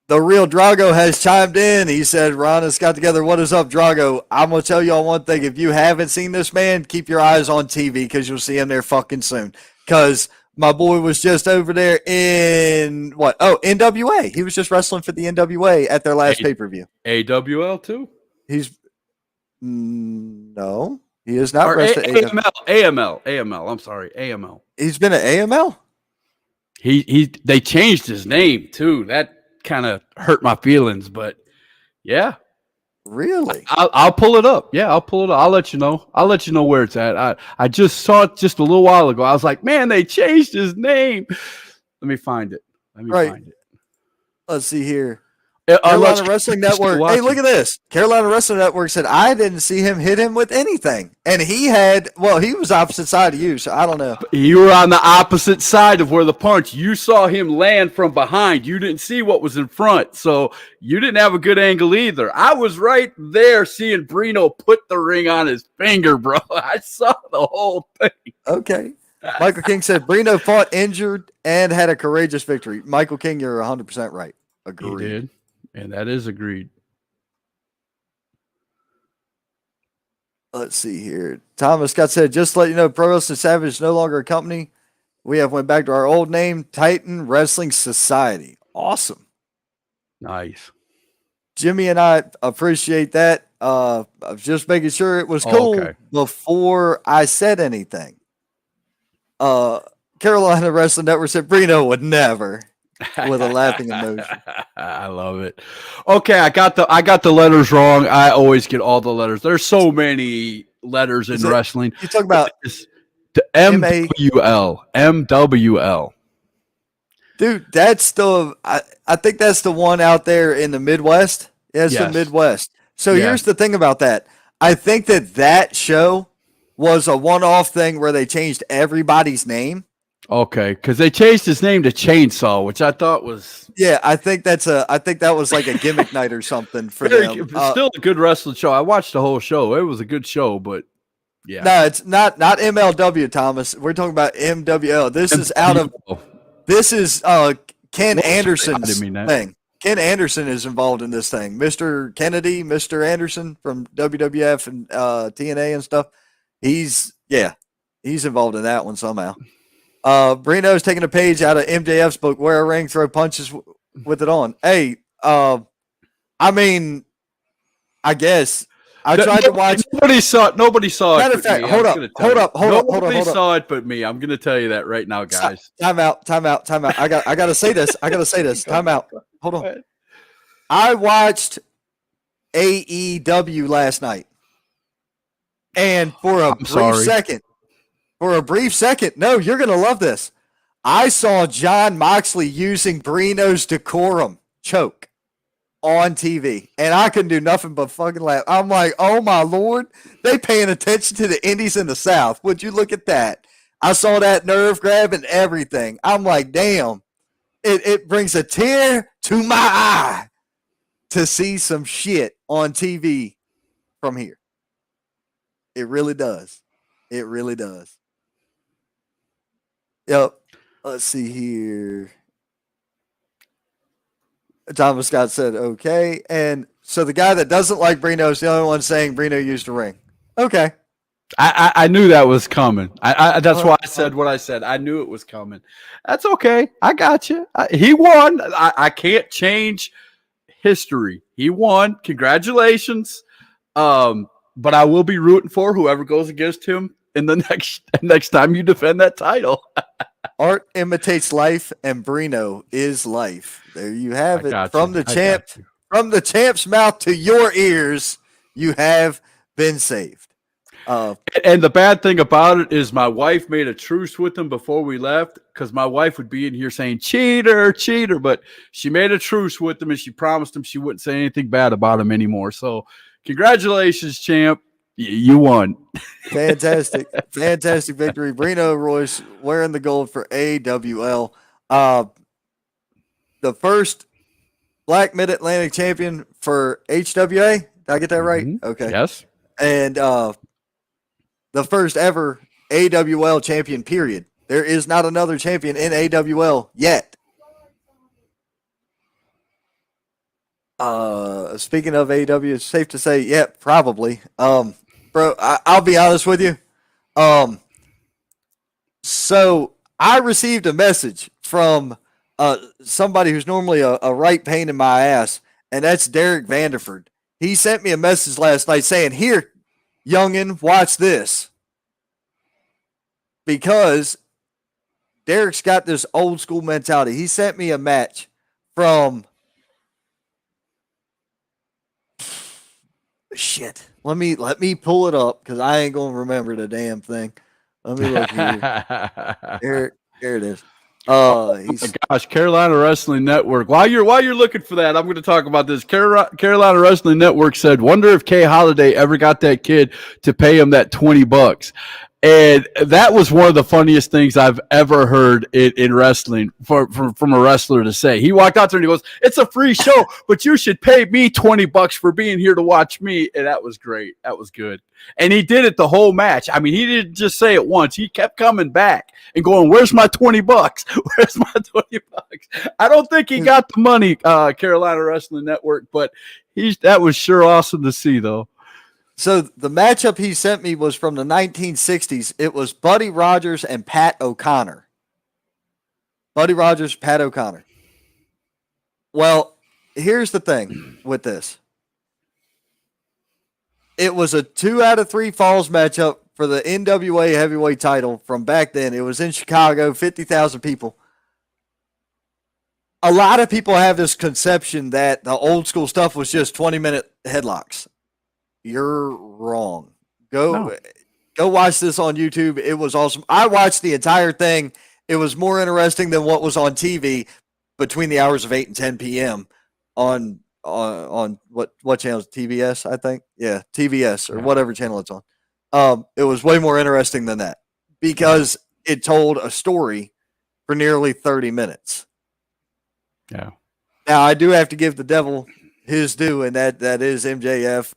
The real Drago has chimed in. He said, Ron and Scott together. What is up, Drago? I'm going to tell y'all one thing. If you haven't seen this man, keep your eyes on TV because you'll see him there fucking soon. Because my boy was just over there in what? Oh, NWA. He was just wrestling for the NWA at their last pay-per-view. AWL too? No, he is not wrestling. AML. I'm sorry, AML. He's been at AML? They changed his name too. That kind of hurt my feelings, but yeah. Really? I'll pull it up. Yeah, I'll pull it up. I'll let you know. I'll let you know where it's at. I just saw it just a little while ago. I was like, man, they changed his name. Let me find it. Let's see here. Carolina Wrestling Network. Hey, look at this. Carolina Wrestling Network said, I didn't see him hit him with anything. And he was opposite side of you, so I don't know. You were on the opposite side of where the punch. You saw him land from behind. You didn't see what was in front, so you didn't have a good angle either. I was right there seeing Brino put the ring on his finger, bro. I saw the whole thing. Okay. Michael King said, Brino fought injured and had a courageous victory. Michael King, you're 100% right. Agreed. He did. And that is agreed. Let's see here. Thomas Scott said, just to let you know, Pro Wrestling Savage is no longer a company. We have went back to our old name, Titan Wrestling Society. Awesome. Nice. Jimmy and I appreciate that. I was just making sure it was cool before I said anything. Carolina Wrestling Network said, Brino would never. With a laughing emoji. I love it. Okay, I got the letters wrong. I always get all the letters. There's so many letters in wrestling. You talk about the MWL. Dude, that's I think that's the one out there in the Midwest. Yeah, it's the Midwest. So here's the thing about that. I think that show was a one-off thing where they changed everybody's name. Okay, because they changed his name to Chainsaw, which I thought was I think that was like a gimmick night or something for them. Still a good wrestling show. I watched the whole show. It was a good show, but yeah. No, it's not MLW, Thomas. We're talking about MWL. This is Ken Anderson's thing. Ken Anderson is involved in this thing. Mr. Kennedy, Mr. Anderson from WWF and TNA and stuff. He's involved in that one somehow. Brino's taking a page out of MJF's book, Wear a Ring, Throw Punches with it on. Hey, I mean, I guess I tried to watch. Nobody saw it. Matter of fact, hold up. Nobody saw it but me. I'm going to tell you that right now, guys. Time out. I got to say this. Time out. Hold on. I watched AEW last night. And for a brief second, no, you're going to love this. I saw Jon Moxley using Brino's decorum choke on TV, and I couldn't do nothing but fucking laugh. I'm like, oh my Lord, they paying attention to the indies in the South. Would you look at that? I saw that nerve grab and everything. I'm like, damn, it brings a tear to my eye to see some shit on TV from here. It really does. It really does. Yep. Let's see here. Thomas Scott said, okay. And so the guy that doesn't like Brino is the only one saying Brino used a ring. Okay. I knew that was coming. That's why I said what I said. I knew it was coming. That's okay. I got you. He won. I can't change history. He won. Congratulations. But I will be rooting for whoever goes against him in the next time you defend that title. Art imitates life, and Brino is life. There you have it. From the champ's mouth to your ears, you have been saved. And the bad thing about it is my wife made a truce with him before we left, because my wife would be in here saying cheater, cheater, but she made a truce with him and she promised him she wouldn't say anything bad about him anymore. So congratulations, champ. You won. Fantastic. Fantastic victory. Brino Royce wearing the gold for AWL. The first Black Mid-Atlantic champion for HWA. Did I get that right? Mm-hmm. Okay. Yes. And the first ever AWL champion, period. There is not another champion in AWL yet. Speaking of AW, it's safe to say, yeah, probably. Bro, I'll be honest with you. So I received a message from somebody who's normally a right pain in my ass, and that's Derek Vanderford. He sent me a message last night saying, "Here, youngin, watch this." Because Derek's got this old school mentality. He sent me a match from shit. Let me pull it up because I ain't gonna remember the damn thing. Let me look here. Here it is. Oh my gosh, Carolina Wrestling Network. While you're looking for that, I'm going to talk about this. Carolina Wrestling Network said, "Wonder if Kay Holiday ever got that kid to pay him that $20." And that was one of the funniest things I've ever heard in wrestling from a wrestler to say. He walked out there and he goes, "It's a free show, but you should pay me $20 for being here to watch me." And that was great. That was good. And he did it the whole match. I mean, he didn't just say it once. He kept coming back and going, "Where's my $20? Where's my $20?" I don't think he got the money, Carolina Wrestling Network, but that was sure awesome to see, though. So the matchup he sent me was from the 1960s. It was Buddy Rogers and Pat O'Connor. Buddy Rogers, Pat O'Connor. Well, here's the thing with this. It was a 2 out of 3 falls matchup for the NWA heavyweight title from back then. It was in Chicago, 50,000 people. A lot of people have this conception that the old school stuff was just 20-minute headlocks. You're wrong. Go watch this on YouTube. It was awesome. I watched the entire thing. It was more interesting than what was on TV between the hours of 8 and 10 p.m. on what channel? TBS, I think. Yeah, TBS or whatever channel it's on. It was way more interesting than that because it told a story for nearly 30 minutes. Yeah. Now I do have to give the devil his due, and that is MJF.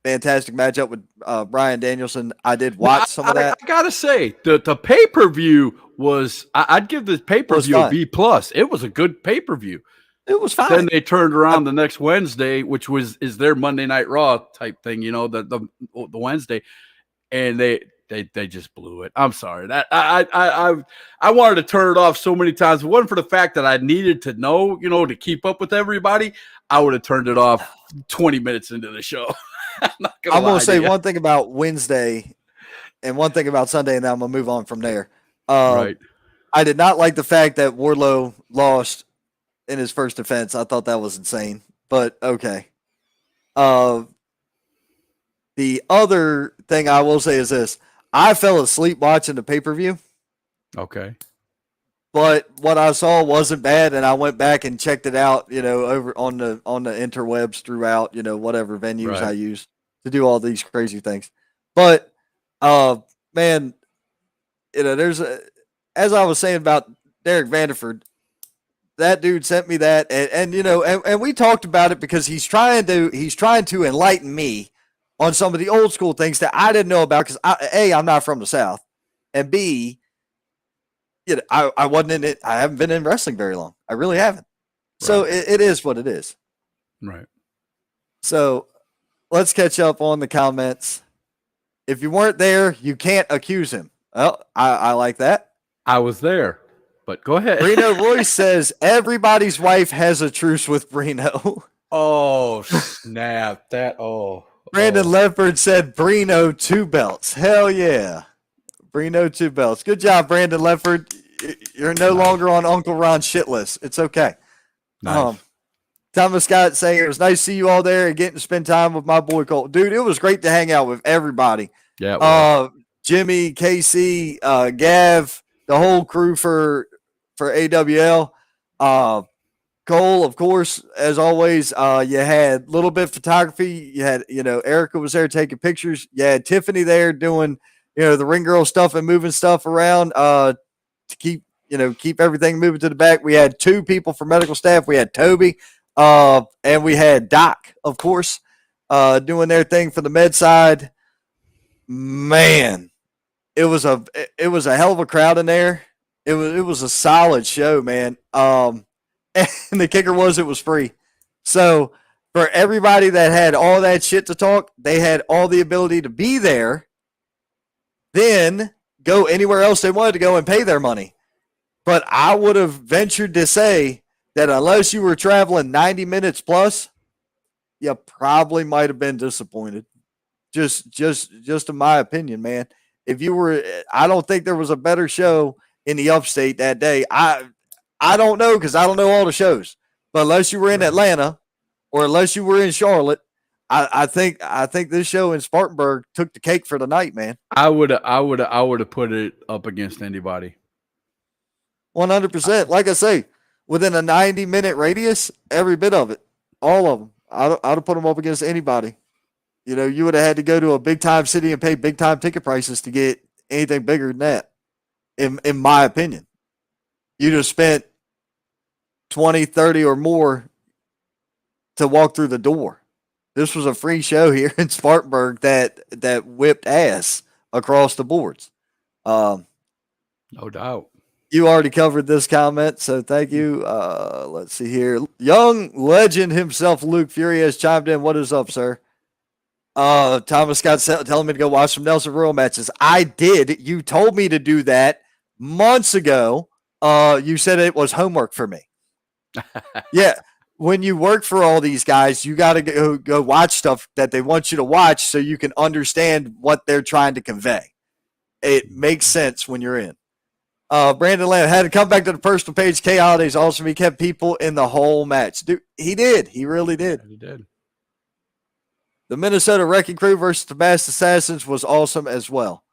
Fantastic matchup with Bryan Danielson. I did watch some of that. I gotta say, the pay-per-view was, I'd give the pay-per-view a B+. It was a good pay-per-view. It was fine. Then they turned around the next Wednesday, which is their Monday Night Raw type thing, the Wednesday, and they just blew it. I'm sorry. That I wanted to turn it off so many times. If it wasn't for the fact that I needed to know, to keep up with everybody, I would have turned it off 20 minutes into the show. I'm going to say one thing about Wednesday and one thing about Sunday, and then I'm going to move on from there. Right. I did not like the fact that Wardlow lost in his first defense. I thought that was insane, but okay. The other thing I will say is this. I fell asleep watching the pay-per-view. Okay. But what I saw wasn't bad, and I went back and checked it out, over on the interwebs throughout, whatever venues I use to do all these crazy things. But man, there's as I was saying about Derek Vanderford, that dude sent me that, and we talked about it because he's trying to enlighten me on some of the old school things that I didn't know about because A, I'm not from the South, and B, I wasn't in it. I haven't been in wrestling very long. I really haven't. Right. So it is what it is. Right. So let's catch up on the comments. If you weren't there, you can't accuse him. Well, I like that. I was there, but go ahead. Brino Royce says everybody's wife has a truce with Brino. Oh, snap. Brandon Lefford said Brino 2 belts. Hell yeah. Brino 2 belts. Good job, Brandon Lefford. You're no longer on Uncle Ron's shit list. It's okay. Nice. Thomas Scott saying it was nice to see you all there and getting to spend time with my boy Cole. Dude, it was great to hang out with everybody. Yeah. Jimmy, Casey, Gav, the whole crew for AWL. Cole, of course, as always, you had a little bit of photography. You had, Erica was there taking pictures. You had Tiffany there doing, the ring girl stuff and moving stuff around to keep everything moving to the back. We had 2 people for medical staff. We had Toby, and we had Doc, of course, doing their thing for the med side. Man, it was a hell of a crowd in there. It was a solid show, man. And the kicker was it was free. So for everybody that had all that shit to talk, they had all the ability to be there, then go anywhere else they wanted to go and pay their money. But I would have ventured to say that unless you were traveling 90 minutes plus, you probably might have been disappointed. Just in my opinion, man. If you were, I don't think there was a better show in the upstate that day. I don't know because I don't know all the shows. But unless you were in Atlanta or unless you were in Charlotte, I think this show in Spartanburg took the cake for the night, man. I would have put it up against anybody. 100%. Like I say, within a 90-minute radius, every bit of it, all of them. I'd have put them up against anybody. You would have had to go to a big-time city and pay big-time ticket prices to get anything bigger than that, in my opinion. You'd have spent 20, 30 or more to walk through the door. This was a free show here in Spartanburg that whipped ass across the boards. No doubt. You already covered this comment, so thank you. Let's see here. Young legend himself, Luke Fury, has chimed in. What is up, sir? Thomas Scott telling me to go watch some Nelson Royal matches. I did. You told me to do that months ago. You said it was homework for me. Yeah. When you work for all these guys, you got to go watch stuff that they want you to watch so you can understand what they're trying to convey. It makes sense when you're in. Brandon Lamb had to come back to the personal page. K Holidays awesome. He kept people in the whole match. Dude, he did. He really did. He did. The Minnesota Wrecking Crew versus the Masked Assassins was awesome as well.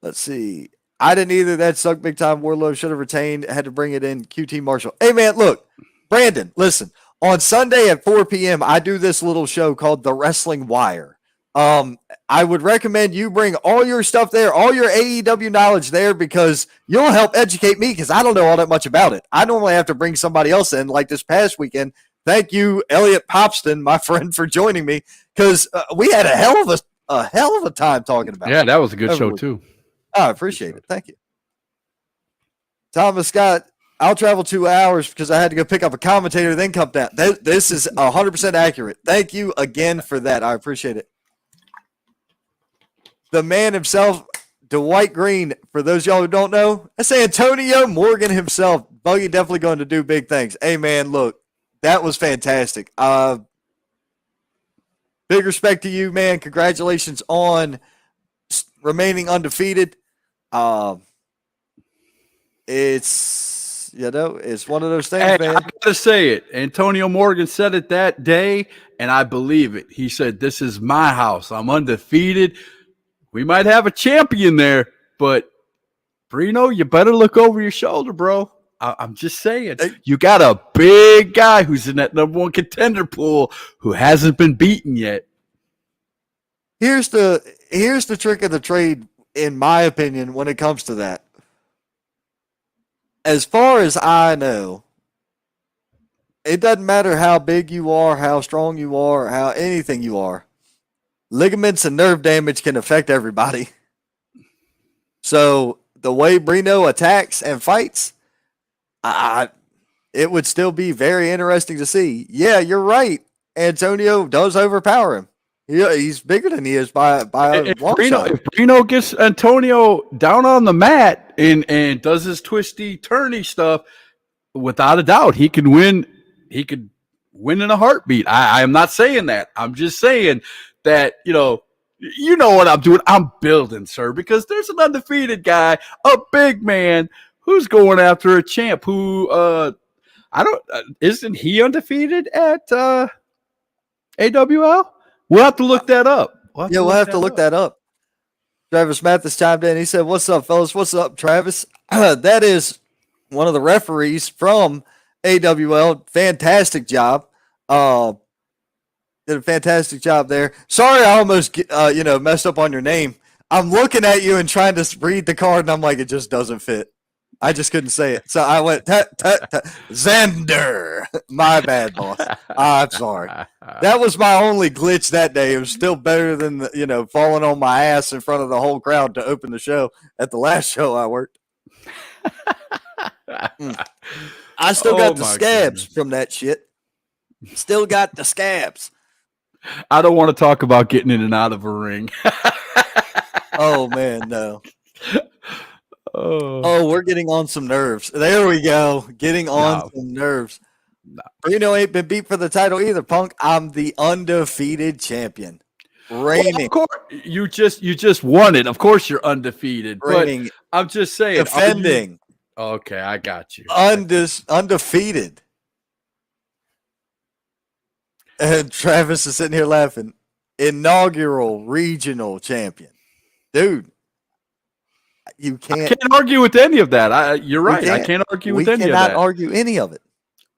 Let's see. I didn't either. That sucked big time. Warlow should have retained. Had to bring it in. QT Marshall. Hey, man, look. Brandon, listen. On Sunday at 4 p.m., I do this little show called The Wrestling Wire. I would recommend you bring all your stuff there, all your AEW knowledge there, because you'll help educate me because I don't know all that much about it. I normally have to bring somebody else in, like this past weekend. Thank you, Elliot Popston, my friend, for joining me, because we had a hell of a time talking about it. Yeah, that was a good show, too. I appreciate it. Thank you. Thomas Scott, I'll travel 2 hours because I had to go pick up a commentator, then come down. This is 100% accurate. Thank you again for that. I appreciate it. The man himself, Dwight Green, for those of y'all who don't know, that's Antonio Morgan himself. Buggy definitely going to do big things. Hey, man, look, that was fantastic. Big respect to you, man. Congratulations on remaining undefeated. It's one of those things, hey, man. I gotta say it. Antonio Morgan said it that day, and I believe it. He said, "This is my house. I'm undefeated. We might have a champion there, but Brino, you better look over your shoulder, bro." I'm just saying, you got a big guy who's in that number one contender pool who hasn't been beaten yet. Here's the trick of the trade, in my opinion, when it comes to that. As far as I know, it doesn't matter how big you are, how strong you are, how anything you are. Ligaments and nerve damage can affect everybody. So the way Brino attacks and fights, it would still be very interesting to see. Yeah, you're right. Antonio does overpower him. Yeah, he's bigger than he is by a long shot. If Brino gets Antonio down on the mat and does his twisty turny stuff, without a doubt, he can win. He could win in a heartbeat. I am not saying that. I'm just saying that, you know what I'm doing. I'm building, sir, because there's an undefeated guy, a big man, who's going after a champ who, I don't, isn't he undefeated at AWL? We'll have to look that up. We'll have to look that up. Travis Mathis chimed in. He said, "What's up, fellas? What's up, Travis?" That is one of the referees from AWL. Fantastic job. Did a fantastic job there. Sorry, I almost messed up on your name. I'm looking at you and trying to read the card, and I'm like, it just doesn't fit. I just couldn't say it. So I went, Xander. My bad, boss. I'm sorry. That was my only glitch that day. It was still better than, falling on my ass in front of the whole crowd to open the show at the last show I worked. I still got the scabs from that shit. Still got the scabs. I don't want to talk about getting in and out of a ring. Oh, man, no. Oh, we're getting on some nerves. There we go. Getting on some nerves. No. Brino ain't been beat for the title either, Punk. I'm the undefeated champion. Reigning. Well, of course, you just won it. Of course you're undefeated. Reigning. But I'm just saying. Defending. Okay, I got you. Undefeated. And Travis is sitting here laughing. Inaugural regional champion. Dude. I can't argue with any of that. You're right. I can't argue with any of that. We cannot argue any of it.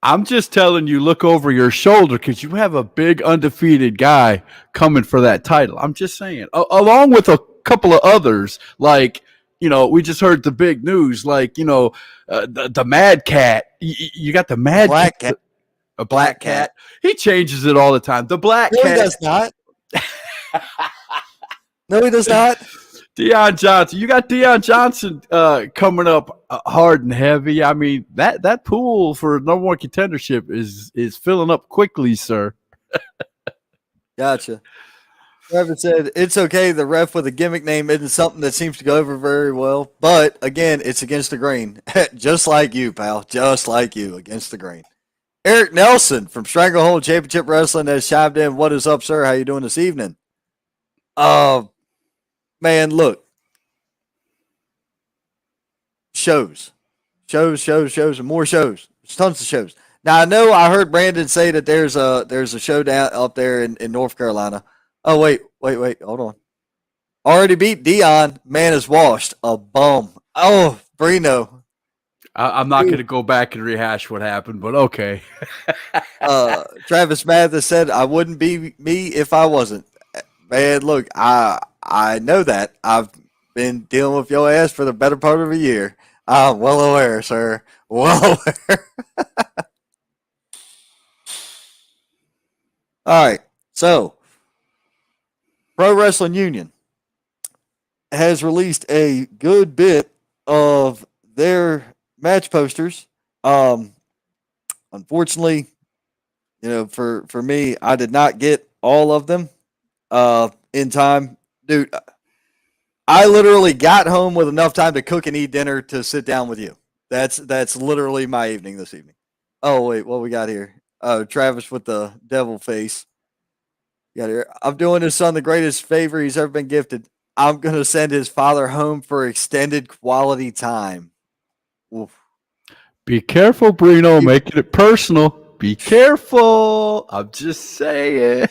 I'm just telling you, look over your shoulder because you have a big undefeated guy coming for that title. I'm just saying, along with a couple of others, like, we just heard the big news, like, the Mad Cat. You got the Mad Black Cat. A Black Cat. He changes it all the time. The Black Cat. No, he does not. No, he does not. Deion Johnson. You got Deion Johnson coming up hard and heavy. I mean, that pool for number one contendership is filling up quickly, sir. Gotcha. Trevor said, it's okay. The ref with a gimmick name isn't something that seems to go over very well. But, again, it's against the grain. Just like you, pal. Just like you, against the grain. Eric Nelson from Stranglehold Championship Wrestling has chimed in. What is up, sir? How you doing this evening? Man, look. Shows, and more shows. There's tons of shows. Now, I know I heard Brandon say that there's a show down up there in North Carolina. Oh, wait. Hold on. Already beat Dion. Man is washed. A bum. Oh, Brino. I'm not going to go back and rehash what happened, but okay. Travis Mathis said, I wouldn't be me if I wasn't. Man, look, I know that. I've been dealing with your ass for the better part of a year. I'm well aware, sir. Well aware. All right. So, Pro Wrestling Union has released a good bit of their match posters. Unfortunately, for me, I did not get all of them in time. Dude, I literally got home with enough time to cook and eat dinner to sit down with you. That's literally my evening this evening. Oh, wait, what we got here? Oh, Travis with the devil face. Got here. I'm doing his son the greatest favor he's ever been gifted. I'm going to send his father home for extended quality time. Oof. Be careful, Brino, making it personal. Be careful. I'm just saying.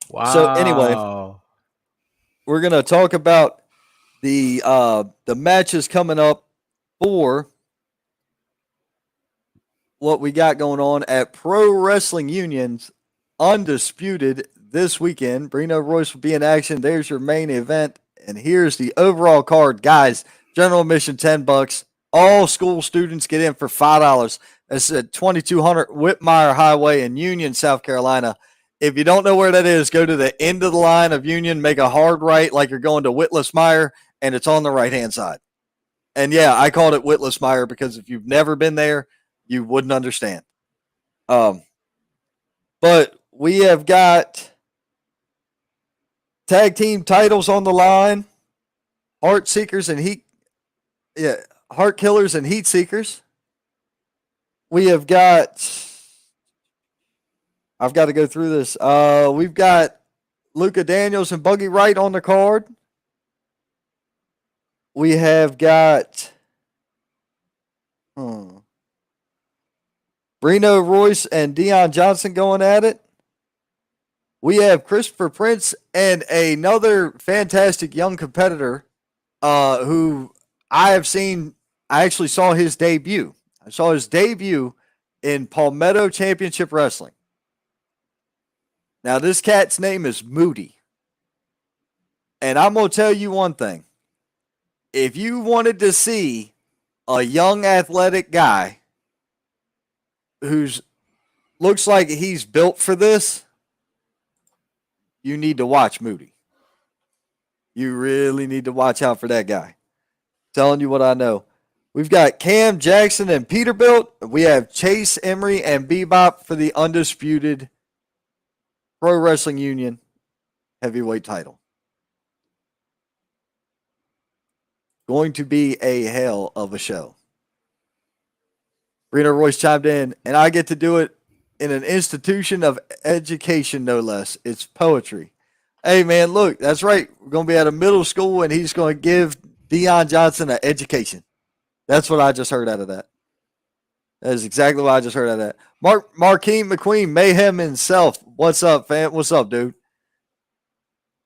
Wow. So anyway, we're going to talk about the matches coming up for what we got going on at Pro Wrestling Union's Undisputed this weekend. Brino Royce will be in action. There's your main event. And here's the overall card. Guys, general admission $10. All school students get in for $5. That's at 2200 Whitmire Highway in Union, South Carolina. If you don't know where that is, go to the end of the line of Union, make a hard right like you're going to Whittlesmire, and it's on the right-hand side. And, yeah, I called it Whittlesmire because if you've never been there, you wouldn't understand. But But we have got tag team titles on the line. Heart Seekers and Heart Killers and Heat Seekers. We have got, I've got to go through this. We've got Luka Daniels and Buggy Wright on the card. We have got Brino Royce and Deion Johnson going at it. We have Christopher Prince and another fantastic young competitor who I have seen. I actually saw his debut. I saw his debut in Palmetto Championship Wrestling. Now, this cat's name is Moody. And I'm going to tell you one thing. If you wanted to see a young athletic guy who's looks like he's built for this, you need to watch Moody. You really need to watch out for that guy. Telling you what I know. We've got Cam Jackson and Peterbilt. We have Chase Emery and Bebop for the undisputed Pro Wrestling Union heavyweight title. Going to be a hell of a show. Brino Royce chimed in, and I get to do it in an institution of education, no less. It's poetry. Hey, man, look, that's right. We're going to be at a middle school, and he's going to give Deion Johnson an education. That's what I just heard out of that. That is exactly what I just heard out of that. Markeem McQueen, Mayhem himself. What's up, fam? What's up, dude?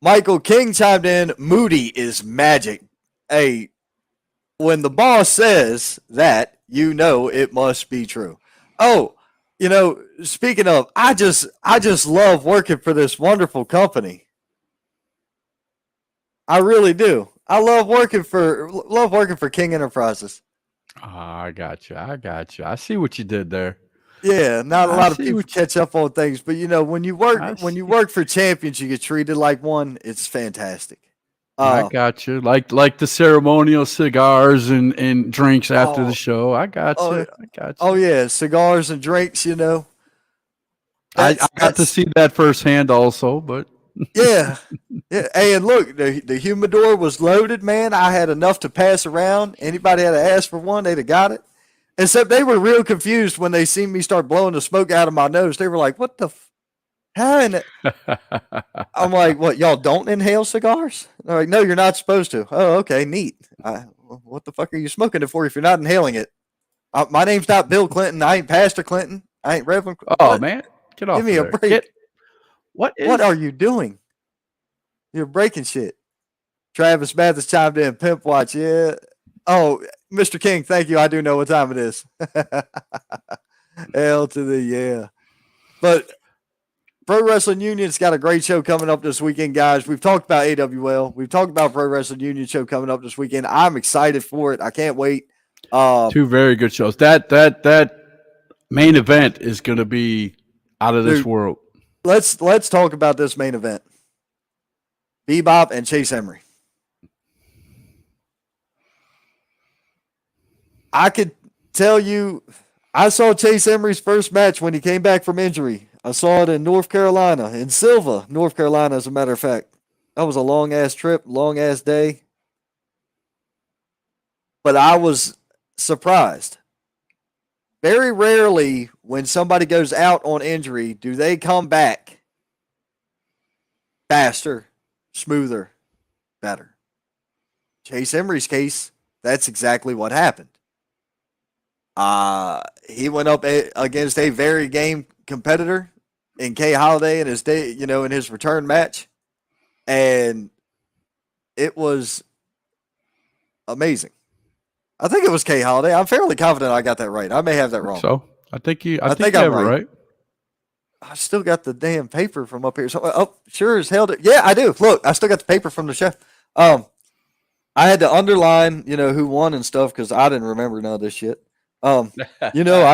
Michael King chimed in. Moody is magic. Hey, when the boss says that, you know it must be true. Oh, you know, speaking of, I just love working for this wonderful company. I really do. I love working for King Enterprises. I got you. I see what you did there. Yeah, not a lot of people catch up on things, but you know, when you work for champions, you get treated like one. It's fantastic. I got you. Like the ceremonial cigars and drinks after the show. I got you. Oh yeah, cigars and drinks. You know, I got to see that firsthand also, but yeah. Hey, and look, the humidor was loaded, man. I had enough to pass around. Anybody had to ask for one, they'd have got it. Except they were real confused when they seen me start blowing the smoke out of my nose. They were like, "What the? How in it?" I'm like, "What? Y'all don't inhale cigars?" They're like, "No, you're not supposed to." Oh, okay, neat. What the fuck are you smoking it for if you're not inhaling it? My name's not Bill Clinton. I ain't Pastor Clinton. I ain't Reverend. Oh man, get off! Give me a break. What are you doing? You're breaking shit. Travis Mathis chimed in. Pimp Watch. Yeah. Oh, Mr. King, thank you. I do know what time it is. L to the yeah. But Pro Wrestling Union's got a great show coming up this weekend, guys. We've talked about AWL. We've talked about Pro Wrestling Union show coming up this weekend. I'm excited for it. I can't wait. Two very good shows. That main event is going to be out of this world. Let's talk about this main event. Bebop and Chase Emery. I could tell you, I saw Chase Emery's first match when he came back from injury. I saw it in North Carolina, in Silva, North Carolina, as a matter of fact. That was a long-ass trip, long-ass day. But I was surprised. Very rarely when somebody goes out on injury, do they come back faster, smoother, better. Chase Emery's case, that's exactly what happened. He went up against a very game competitor in Kay Holiday in his return match, and it was amazing. I think it was Kay Holiday. I'm fairly confident I got that right. I may have that wrong. So I think you have it right. I still got the damn paper from up here. So, sure as hell. Yeah, I do. Look, I still got the paper from the show. I had to underline, who won and stuff because I didn't remember none of this shit. I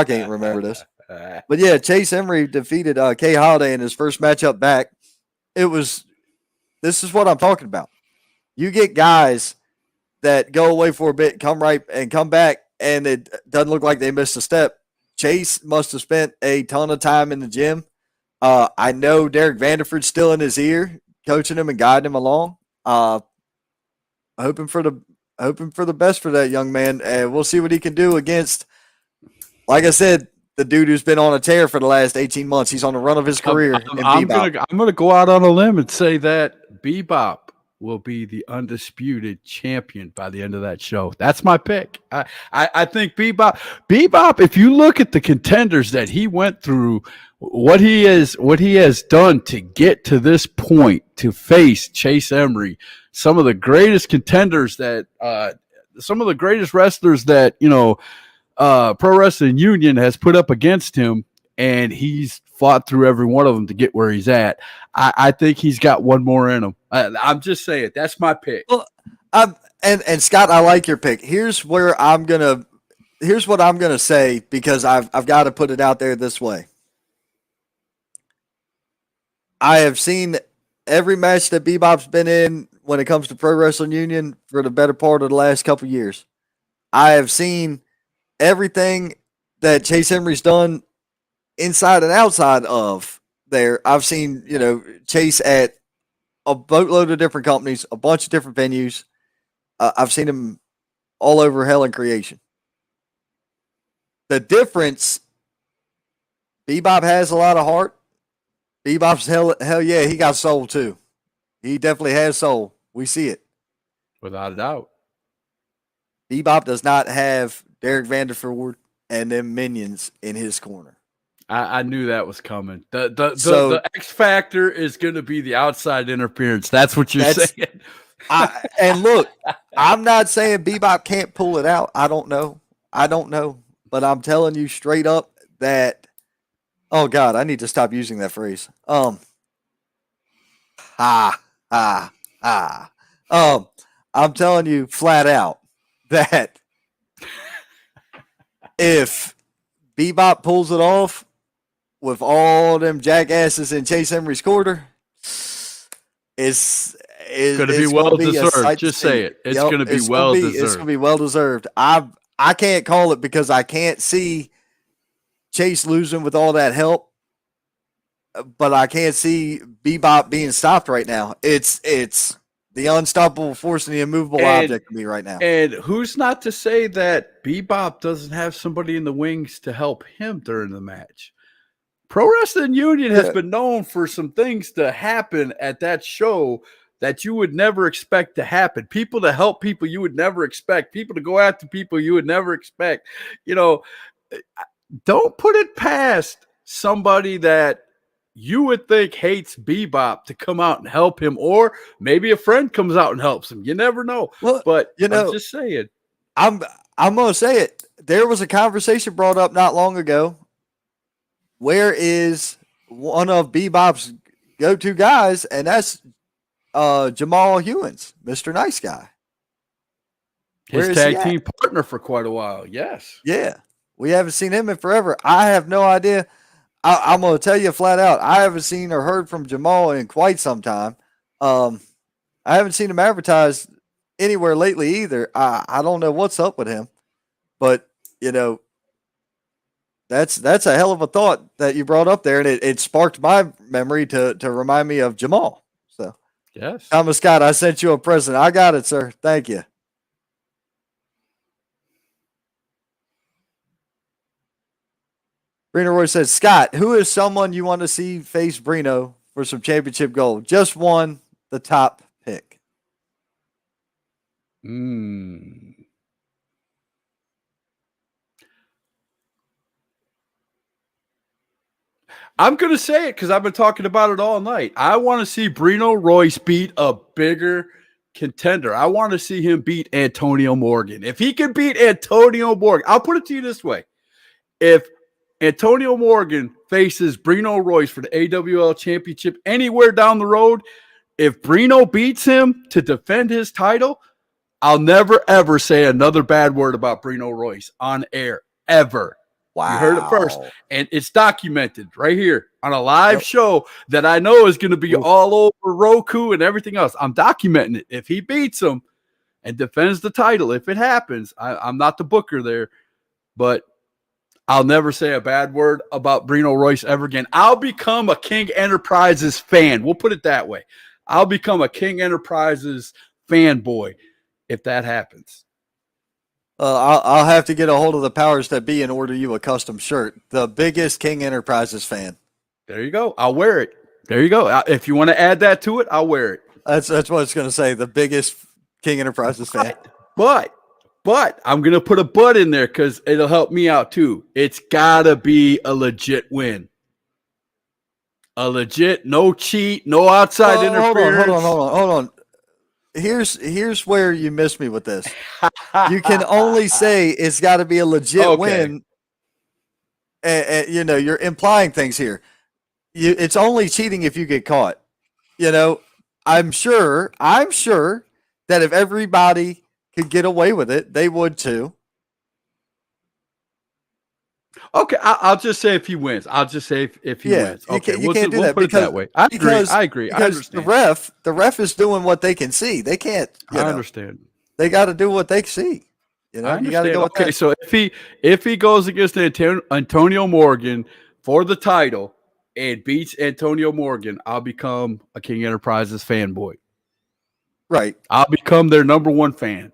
can't remember this. But yeah, Chase Emery defeated Kay Holiday in his first matchup back. This is what I'm talking about. You get guys that go away for a bit, come back, and it doesn't look like they missed a step. Chase must have spent a ton of time in the gym I know Derek Vanderford's still in his ear, coaching him and guiding him along. Hoping for the best for that young man, and we'll see what he can do against. Like I said, the dude who's been on a tear for the last 18 months. He's on the run of his career. I'm gonna go out on a limb and say that Bebop will be the undisputed champion by the end of that show. That's my pick. I think Bebop. If you look at the contenders that he went through, what he has done to get to this point to face Chase Emery, some of the greatest contenders that some of the greatest wrestlers that Pro Wrestling Union has put up against him, and he's fought through every one of them to get where he's at. I think he's got one more in him. I'm just saying, that's my pick. Well, and Scott, I like your pick. Here's what I'm gonna say, because I've got to put it out there this way. I have seen every match that Bebop's been in when it comes to Pro Wrestling Union for the better part of the last couple years. I have seen everything that Chase Emery's done inside and outside of there. I've seen, Chase at a boatload of different companies, a bunch of different venues. I've seen him all over hell and creation. The difference, Bebop has a lot of heart. Bebop's hell yeah, he got soul too. He definitely has soul. We see it. Without a doubt. Bebop does not have Derek Vanderford and them minions in his corner. I knew that was coming. The X factor is going to be the outside interference. That's what you're saying. And look, I'm not saying Bebop can't pull it out. I don't know. But I'm telling you straight up that, oh God, I need to stop using that phrase. I'm telling you flat out that if Bebop pulls it off with all them jackasses in Chase Emery's corner, it's going to be well deserved. Just say it. It's going to be well deserved. It's going to be well deserved. I can't call it because I can't see Chase losing with all that help, but I can't see Bebop being stopped right now. It's the unstoppable force and the immovable object to me right now. And who's not to say that Bebop doesn't have somebody in the wings to help him during the match? Pro Wrestling Union has been known for some things to happen at that show that you would never expect to happen. People to help people you would never expect. People to go after people you would never expect. Don't put it past somebody that you would think hates Bebop to come out and help him, or maybe a friend comes out and helps him. You never know. Well, but I'm just saying. I'm going to say it. There was a conversation brought up not long ago. Where is one of Bebop's go-to guys? And that's Jamal Hewins, Mr. Nice Guy. His tag team partner for quite a while. Yes. Yeah. We haven't seen him in forever. I have no idea. I'm going to tell you flat out, I haven't seen or heard from Jamal in quite some time. I haven't seen him advertised anywhere lately either. I don't know what's up with him, but that's a hell of a thought that you brought up there, and it sparked my memory to remind me of Jamal. So, yes, Thomas Scott, I sent you a present. I got it, sir. Thank you. Brino Roy says, Scott, who is someone you want to see face Brino for some championship gold? Just one, the top pick. I'm going to say it because I've been talking about it all night. I want to see Brino Royce beat a bigger contender. I want to see him beat Antonio Morgan. If he can beat Antonio Morgan, I'll put it to you this way. If Antonio Morgan faces Brino Royce for the AWL Championship anywhere down the road, if Brino beats him to defend his title, I'll never, ever say another bad word about Brino Royce on air, ever. Wow. You heard it first. And it's documented right here on a live show that I know is going to be all over Roku and everything else. I'm documenting it. If he beats him and defends the title, if it happens, I'm not the booker there, but I'll never say a bad word about Brino Royce ever again. I'll become a King Enterprises fan. We'll put it that way. I'll become a King Enterprises fanboy if that happens. I'll have to get a hold of the powers that be and order you a custom shirt. The biggest King Enterprises fan. There you go. I'll wear it. There you go. If you want to add that to it, I'll wear it. That's what it's going to say. The biggest King Enterprises fan. But I'm going to put a but in there because it'll help me out too. It's got to be a legit win. A legit, no cheat, no outside interference. Hold on. Here's where you missed me with this. You can only say it's got to be a legit win. And, you're implying things here. It's only cheating if you get caught. I'm sure that if everybody could get away with it, they would too. Okay, I'll just say if he wins. I'll just say if he wins. Okay, you can't do that. Put it that way. I agree. I understand. The ref is doing what they can see. They can't. I understand. They got to do what they see. You got to go with that. So if he goes against Antonio Morgan for the title and beats Antonio Morgan, I'll become a King Enterprises fanboy. Right. I'll become their number one fan.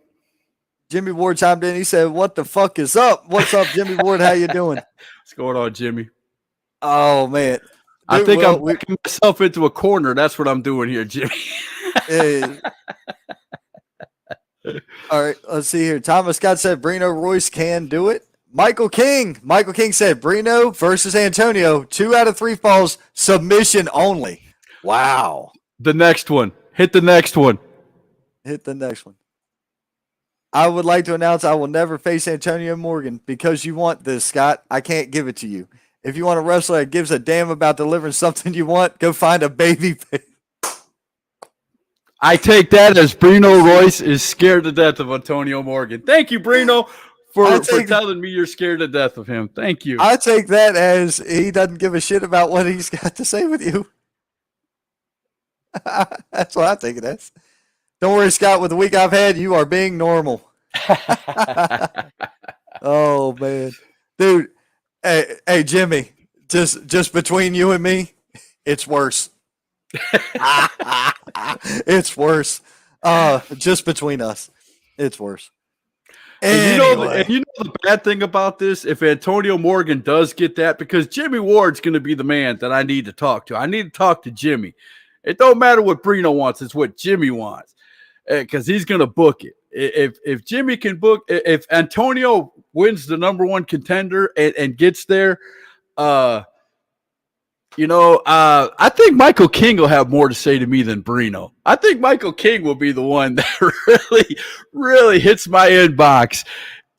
Jimmy Ward chimed in. He said, "What the fuck is up? What's up, Jimmy Ward? How you doing?" What's going on, Jimmy? Oh man, dude, I think I'm working myself into a corner. That's what I'm doing here, Jimmy. All right, let's see here. Thomas Scott said Brino Royce can do it. Michael King said Brino versus Antonio, 2 out of 3 falls, submission only. Wow. The next one. Hit the next one. I would like to announce I will never face Antonio Morgan because you want this, Scott. I can't give it to you. If you want a wrestler that gives a damn about delivering something you want, go find a baby face. I take that as Brino Royce is scared to death of Antonio Morgan. Thank you, Brino, for telling me you're scared to death of him. Thank you. I take that as he doesn't give a shit about what he's got to say with you. That's what I take it as. Don't worry, Scott. With the week I've had, you are being normal. Oh man, dude. Hey, Jimmy. Just between you and me, it's worse. It's worse. Just between us, it's worse. Anyway. And you know the bad thing about this, if Antonio Morgan does get that, because Jimmy Ward's going to be the man that I need to talk to. I need to talk to Jimmy. It don't matter what Brino wants; it's what Jimmy wants, because he's going to book it. If Jimmy can book, if Antonio wins the number one contender and gets there, I think Michael King will have more to say to me than Brino. I think Michael King will be the one that really hits my inbox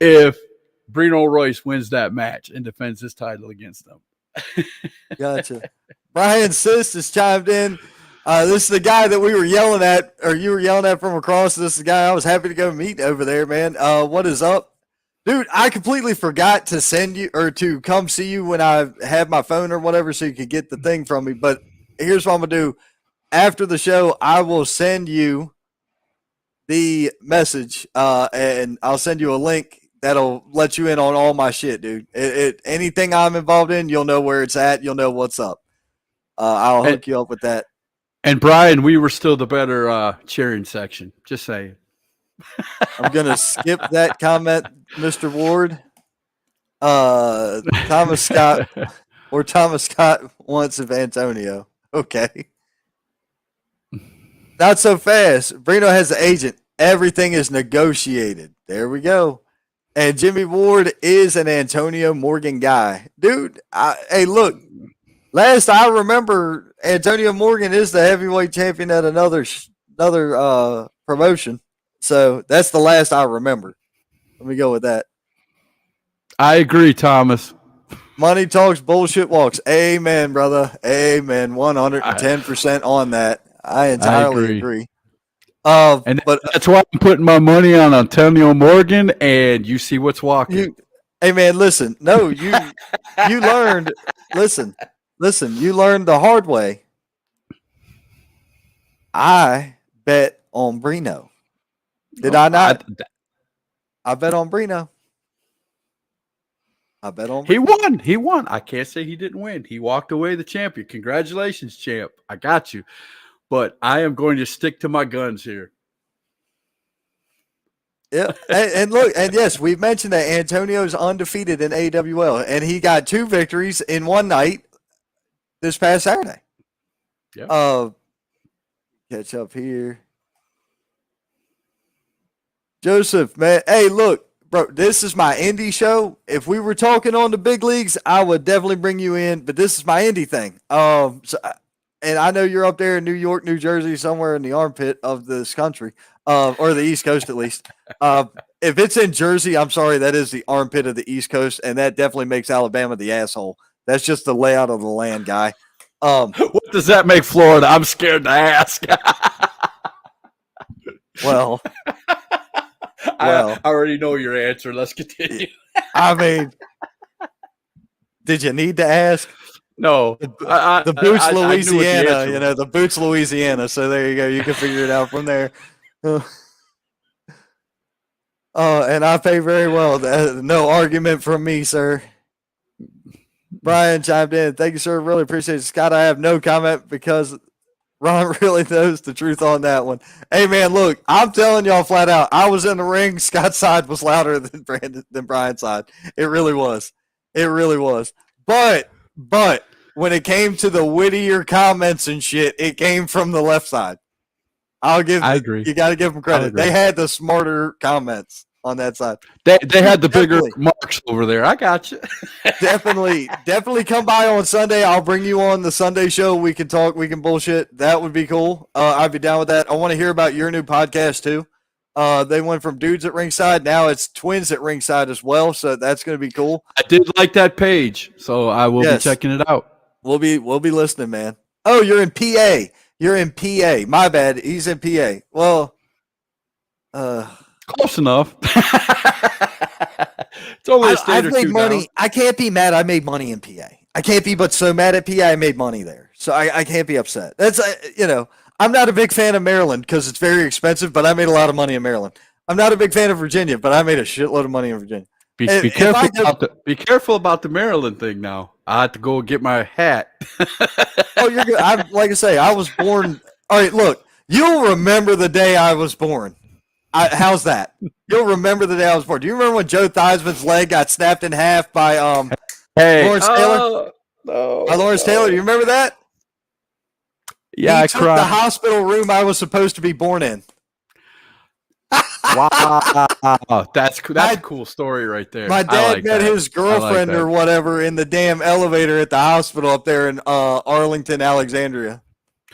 if Brino Royce wins that match and defends his title against them. Gotcha. Brian Sis has chimed in. This is the guy that we were yelling at, or you were yelling at from across. This is the guy I was happy to go meet over there, man. What is up? Dude, I completely forgot to send you or to come see you when I had my phone or whatever so you could get the thing from me. But here's what I'm going to do. After the show, I will send you the message and I'll send you a link that'll let you in on all my shit, dude. Anything I'm involved in, you'll know where it's at. You'll know what's up. I'll hook you up with that. And Brian, we were still the better cheering section. Just saying. I'm going to skip that comment, Mr. Ward. Thomas Scott wants of Antonio. Okay. Not so fast. Brino has an agent. Everything is negotiated. There we go. And Jimmy Ward is an Antonio Morgan guy. Dude, hey, look. Last I remember, Antonio Morgan is the heavyweight champion at another promotion. So that's the last I remember. Let me go with that. I agree, Thomas. Money talks, bullshit walks. Amen, brother. Amen. 110% on that. I entirely agree. But that's why I'm putting my money on Antonio Morgan, and you see what's walking. Hey, man, listen. No, you learned. Listen, you learned the hard way. I bet on Brino. Did I not? I bet on Brino. I bet on He won. He won. I can't say he didn't win. He walked away the champion. Congratulations, champ. I got you. But I am going to stick to my guns here. Yeah, and look, and yes, we've mentioned that Antonio's undefeated in AWL, and he got 2 victories in one night this past Saturday. Yeah. Catch up here. Joseph, man, hey, look, bro, this is my indie show. If we were talking on the big leagues, I would definitely bring you in, but this is my indie thing. And I know you're up there in New York, New Jersey, somewhere in the armpit of this country, or the East Coast at least. If it's in Jersey, I'm sorry, that is the armpit of the East Coast, and that definitely makes Alabama the asshole. That's just the layout of the land, guy. What does that make Florida? I'm scared to ask. Well, I already know your answer. Let's continue. I mean, did you need to ask? No, the Boots, Louisiana. The Boots, Louisiana. So there you go. You can figure it out from there. And I pay very well. No argument from me, sir. Brian chimed in. Thank you, sir. Really appreciate it. Scott, I have no comment because Ron really knows the truth on that one. Hey, man, look, I'm telling y'all flat out, I was in the ring. Scott's side was louder than Brian's side. It really was. It really was. But when it came to the wittier comments and shit, it came from the left side. I agree. You got to give them credit. They had the smarter comments on that side. They had the bigger marks over there. I got you. definitely come by on Sunday. I'll bring you on the Sunday show. We can talk. We can bullshit. That would be cool. I'd be down with that. I want to hear about your new podcast too. They went from Dudes at Ringside. Now it's Twins at Ringside as well. So that's going to be cool. I did like that page, so I will be checking it out. We'll be listening, man. Oh, you're in PA. You're in PA. My bad. He's in PA. Well, close enough. It's only a state or two money. Now. I can't be mad. I made money in PA. I can't be but so mad at PA. I made money there, so I can't be upset. That's I'm not a big fan of Maryland because it's very expensive, but I made a lot of money in Maryland. I'm not a big fan of Virginia, but I made a shitload of money in Virginia. Be careful about the Maryland thing now. I have to go get my hat. Oh, you're good. Like I say, I was born. All right, look, you'll remember the day I was born. How's that? You'll remember the day I was born. Do you remember when Joe Theismann's leg got snapped in half by Lawrence Taylor? No, by Lawrence Taylor. You remember that? Yeah, I cried. The hospital room I was supposed to be born in. Wow, that's a cool story right there. My dad met his girlfriend or whatever in the damn elevator at the hospital up there in Arlington, Alexandria,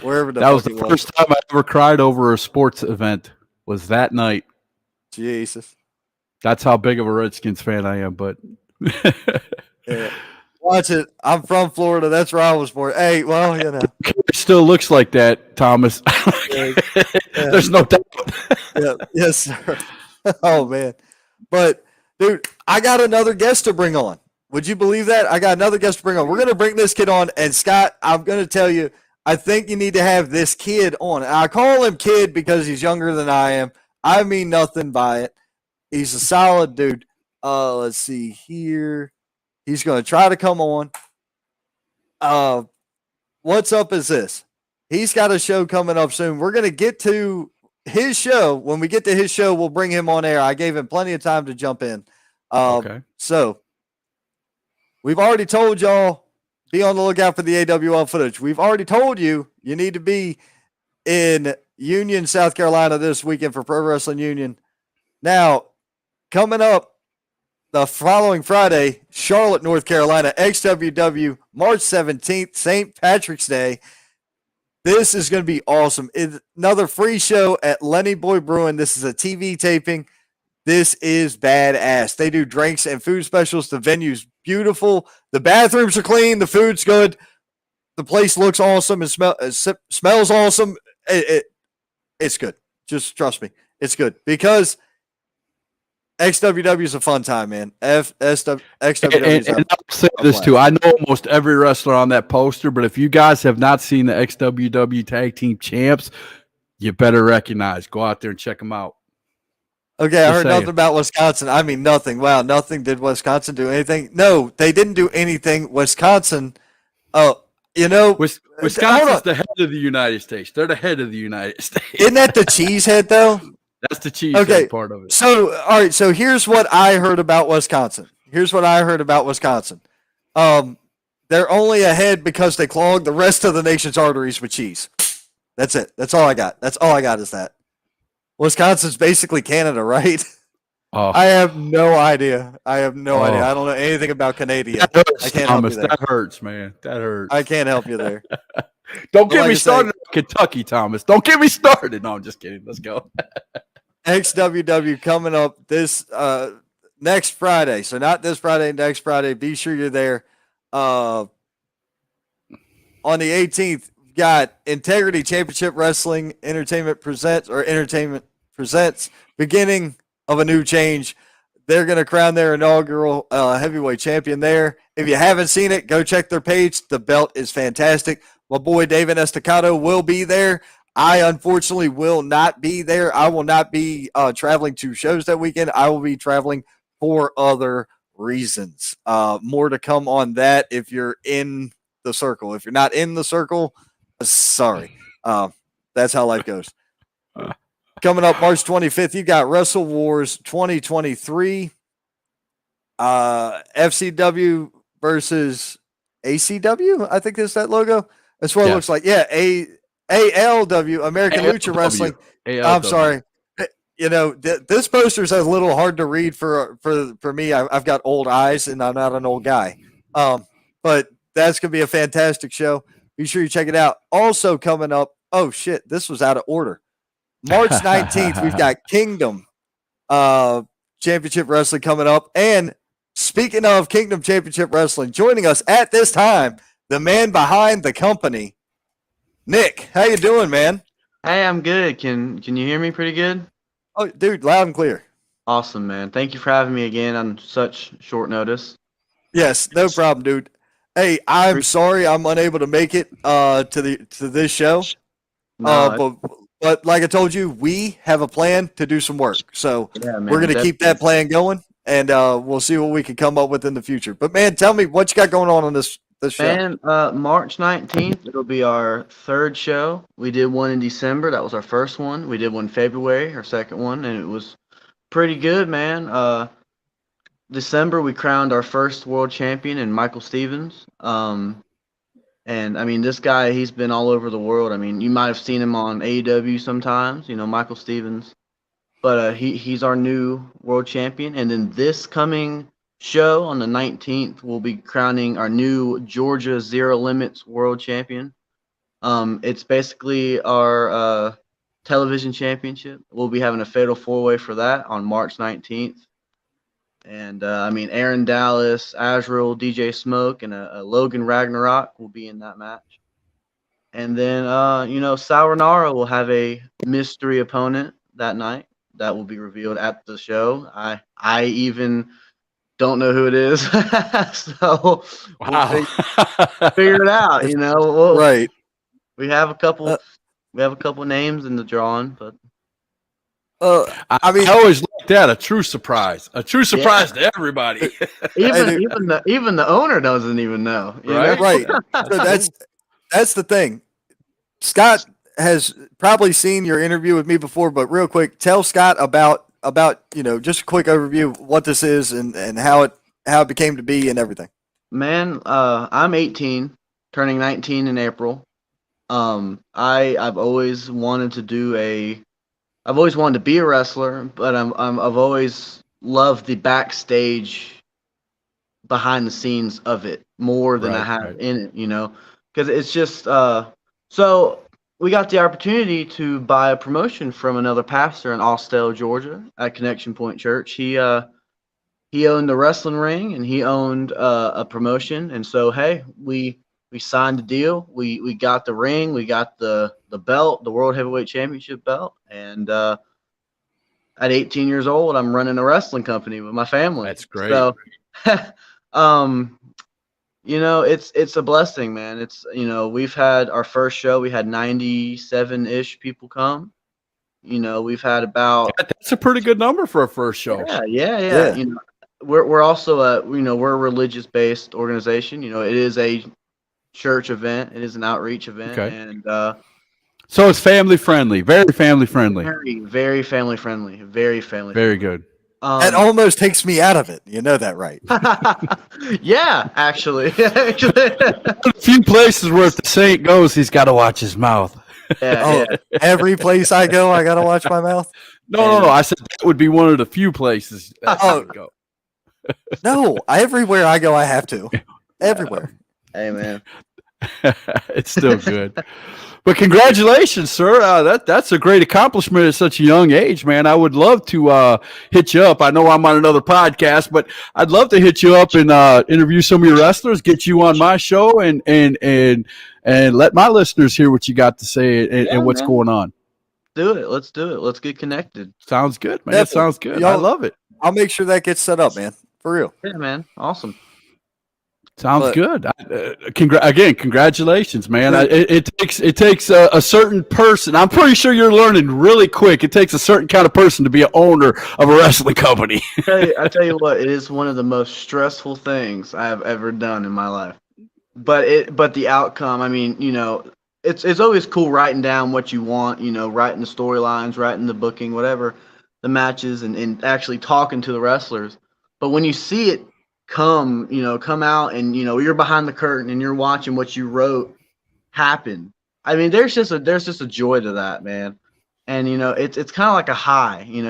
wherever. That was the first time I ever cried over a sports event. Was that night? Jesus, that's how big of a Redskins fan I am. But yeah. Watch it. I'm from Florida. That's where I was born. Hey, well, it still looks like that, Thomas. Yeah. There's no doubt. Yeah. Yes, sir. Oh man, but dude, I got another guest to bring on. Would you believe that? I got another guest to bring on. We're gonna bring this kid on, and Scott, I'm gonna tell you, I think you need to have this kid on. And I call him kid because he's younger than I am. I mean nothing by it. He's a solid dude. Let's see here. He's going to try to come on. What's up is this. He's got a show coming up soon. We're going to get to his show. When we get to his show, we'll bring him on air. I gave him plenty of time to jump in. Okay. So we've already told y'all, be on the lookout for the AWL footage. We've already told you need to be in Union, South Carolina this weekend for Pro Wrestling Union. Now, coming up, the following Friday, Charlotte, North Carolina, XWW, March 17th, St. Patrick's Day. This is going to be awesome. It's another free show at Lenny Boy Brewing. This is a TV taping. This is badass. They do drinks and food specials. The venue's beautiful. The bathrooms are clean. The food's good. The place looks awesome and smells awesome. It's good. Just trust me. It's good because XWW is a fun time, man. XWW and I'll say this too. I know almost every wrestler on that poster, but if you guys have not seen the XWW Tag Team Champs, you better recognize. Go out there and check them out. Okay, I Just heard saying. nothing about Wisconsin. I mean, nothing. Wow, nothing. Did Wisconsin do anything? No, they didn't do anything. Wisconsin, oh, hold Wisconsin's on. the head of the United States. They're the head of the United States. Isn't that the cheesehead, though? That's the cheesehead Okay, part of it. so, all right, so here's what I heard about Wisconsin. They're only ahead because they clogged the rest of the nation's arteries with cheese. That's it. That's all I got. That's all I got is that. Wisconsin's basically Canada, right? Oh, I have no idea. I don't know Oh. anything about Canada. that hurts, I can't help Thomas. you there. That hurts, man. That hurts. I can't help you there. Don't But get like me I say- started on Kentucky, Thomas. Don't get me started. No, I'm just kidding. Let's go. XWW coming up this next Friday. So not this Friday, next Friday. Be sure you're there. On the 18th, we've got Integrity Championship Wrestling Entertainment presents beginning of a new change. They're going to crown their inaugural heavyweight champion there. If you haven't seen it, go check their page. The belt is fantastic. My boy David Estacado will be there. I unfortunately will not be there. I will not be traveling to shows that weekend. I will be traveling for other reasons. More to come on that if you're in the circle. If you're not in the circle, sorry. That's how life goes. Coming up March 25th, you got Wrestle Wars 2023. FCW versus ACW. I think that's that logo. That's what it looks like. Yeah, ALW, American Lucha Wrestling. I'm sorry. This poster is a little hard to read for me. I've got old eyes and I'm not an old guy. But that's going to be a fantastic show. Be sure you check it out. Also coming up, oh shit, this was out of order. March 19th, we've got Kingdom Championship Wrestling coming up. And speaking of Kingdom Championship Wrestling, joining us at this time, the man behind the company, Nick. How you doing, man? Hey, I'm good. Can you hear me pretty good? Oh, dude, loud and clear. Awesome, man. Thank you for having me again on such short notice. Yes, no problem, dude. Hey, I'm sorry I'm unable to make it to this show. But like I told you, we have a plan to do some work. So yeah, man, we're going to keep that plan going, and we'll see what we can come up with in the future. But, man, tell me what you got going on this show. Man, March 19th, it'll be our third show. We did one in December. That was our first one. We did one in February, our second one, and it was pretty good, man. December, we crowned our first world champion in Michael Stevens. And, I mean, this guy, he's been all over the world. I mean, you might have seen him on AEW sometimes, Michael Stevens. But he's our new world champion. And then this coming show on the 19th, we'll be crowning our new Georgia Zero Limits world champion. It's basically our television championship. We'll be having a fatal four-way for that on March 19th. And, Aaron Dallas, Azrael, DJ Smoke, and a Logan Ragnarok will be in that match. And then, Sal Renaro will have a mystery opponent that night that will be revealed at the show. I even don't know who it is. So Wow. we'll figure it out, Right. We have a couple names in the drawing, but I always like that. A true surprise. A true surprise to everybody. even the owner doesn't even know. Right. So that's the thing. Scott has probably seen your interview with me before, but real quick, tell Scott about just a quick overview of what this is and how it became to be and everything. Man, I'm 18, turning 19 in April. I've always wanted to be a wrestler, but I've always loved the backstage, behind the scenes of it more than I have in it, because it's just so we got the opportunity to buy a promotion from another pastor in Austell, Georgia, at Connection Point Church. He owned the wrestling ring and he owned a promotion, and so hey, we signed a deal. We got the ring, we got the belt, the World Heavyweight Championship belt, and at 18 years old, I'm running a wrestling company with my family. That's great. So, it's a blessing, man. It's we've had our first show, we had 97-ish people come. We've had about That's a pretty good number for a first show. Yeah. We're also we're a religious based organization. It is a church event. It is an outreach event, and so it's family friendly, very family friendly, very, very family friendly, very family. Very good. That almost takes me out of it. You know that, right? Yeah, actually. A few places where if the saint goes, he's got to watch his mouth. Yeah. Every place I go, I gotta watch my mouth. No. I said that would be one of the few places that I would go. No, everywhere I go, I have to. Everywhere. Hey, man. It's still good. But congratulations, sir. That's a great accomplishment at such a young age, man. I would love to hit you up. I know I'm on another podcast, but I'd love to hit you up and interview some of your wrestlers, get you on my show, and let my listeners hear what you got to say and what's going on. Do it. Let's do it. Let's get connected. Sounds good, man. Definitely. That sounds good. I love it. I'll make sure that gets set up, man. For real. Yeah, man. Awesome. Sounds good. Congratulations, man. It takes a certain person. I'm pretty sure you're learning really quick. It takes a certain kind of person to be an owner of a wrestling company. I tell you what, it is one of the most stressful things I have ever done in my life. But the outcome, I mean, it's always cool writing down what you want, writing the storylines, writing the booking, whatever, the matches, and actually talking to the wrestlers. But when you see it come out and you're behind the curtain and you're watching what you wrote happen. I mean, there's just a joy to that, man. And it's kind of like a high. You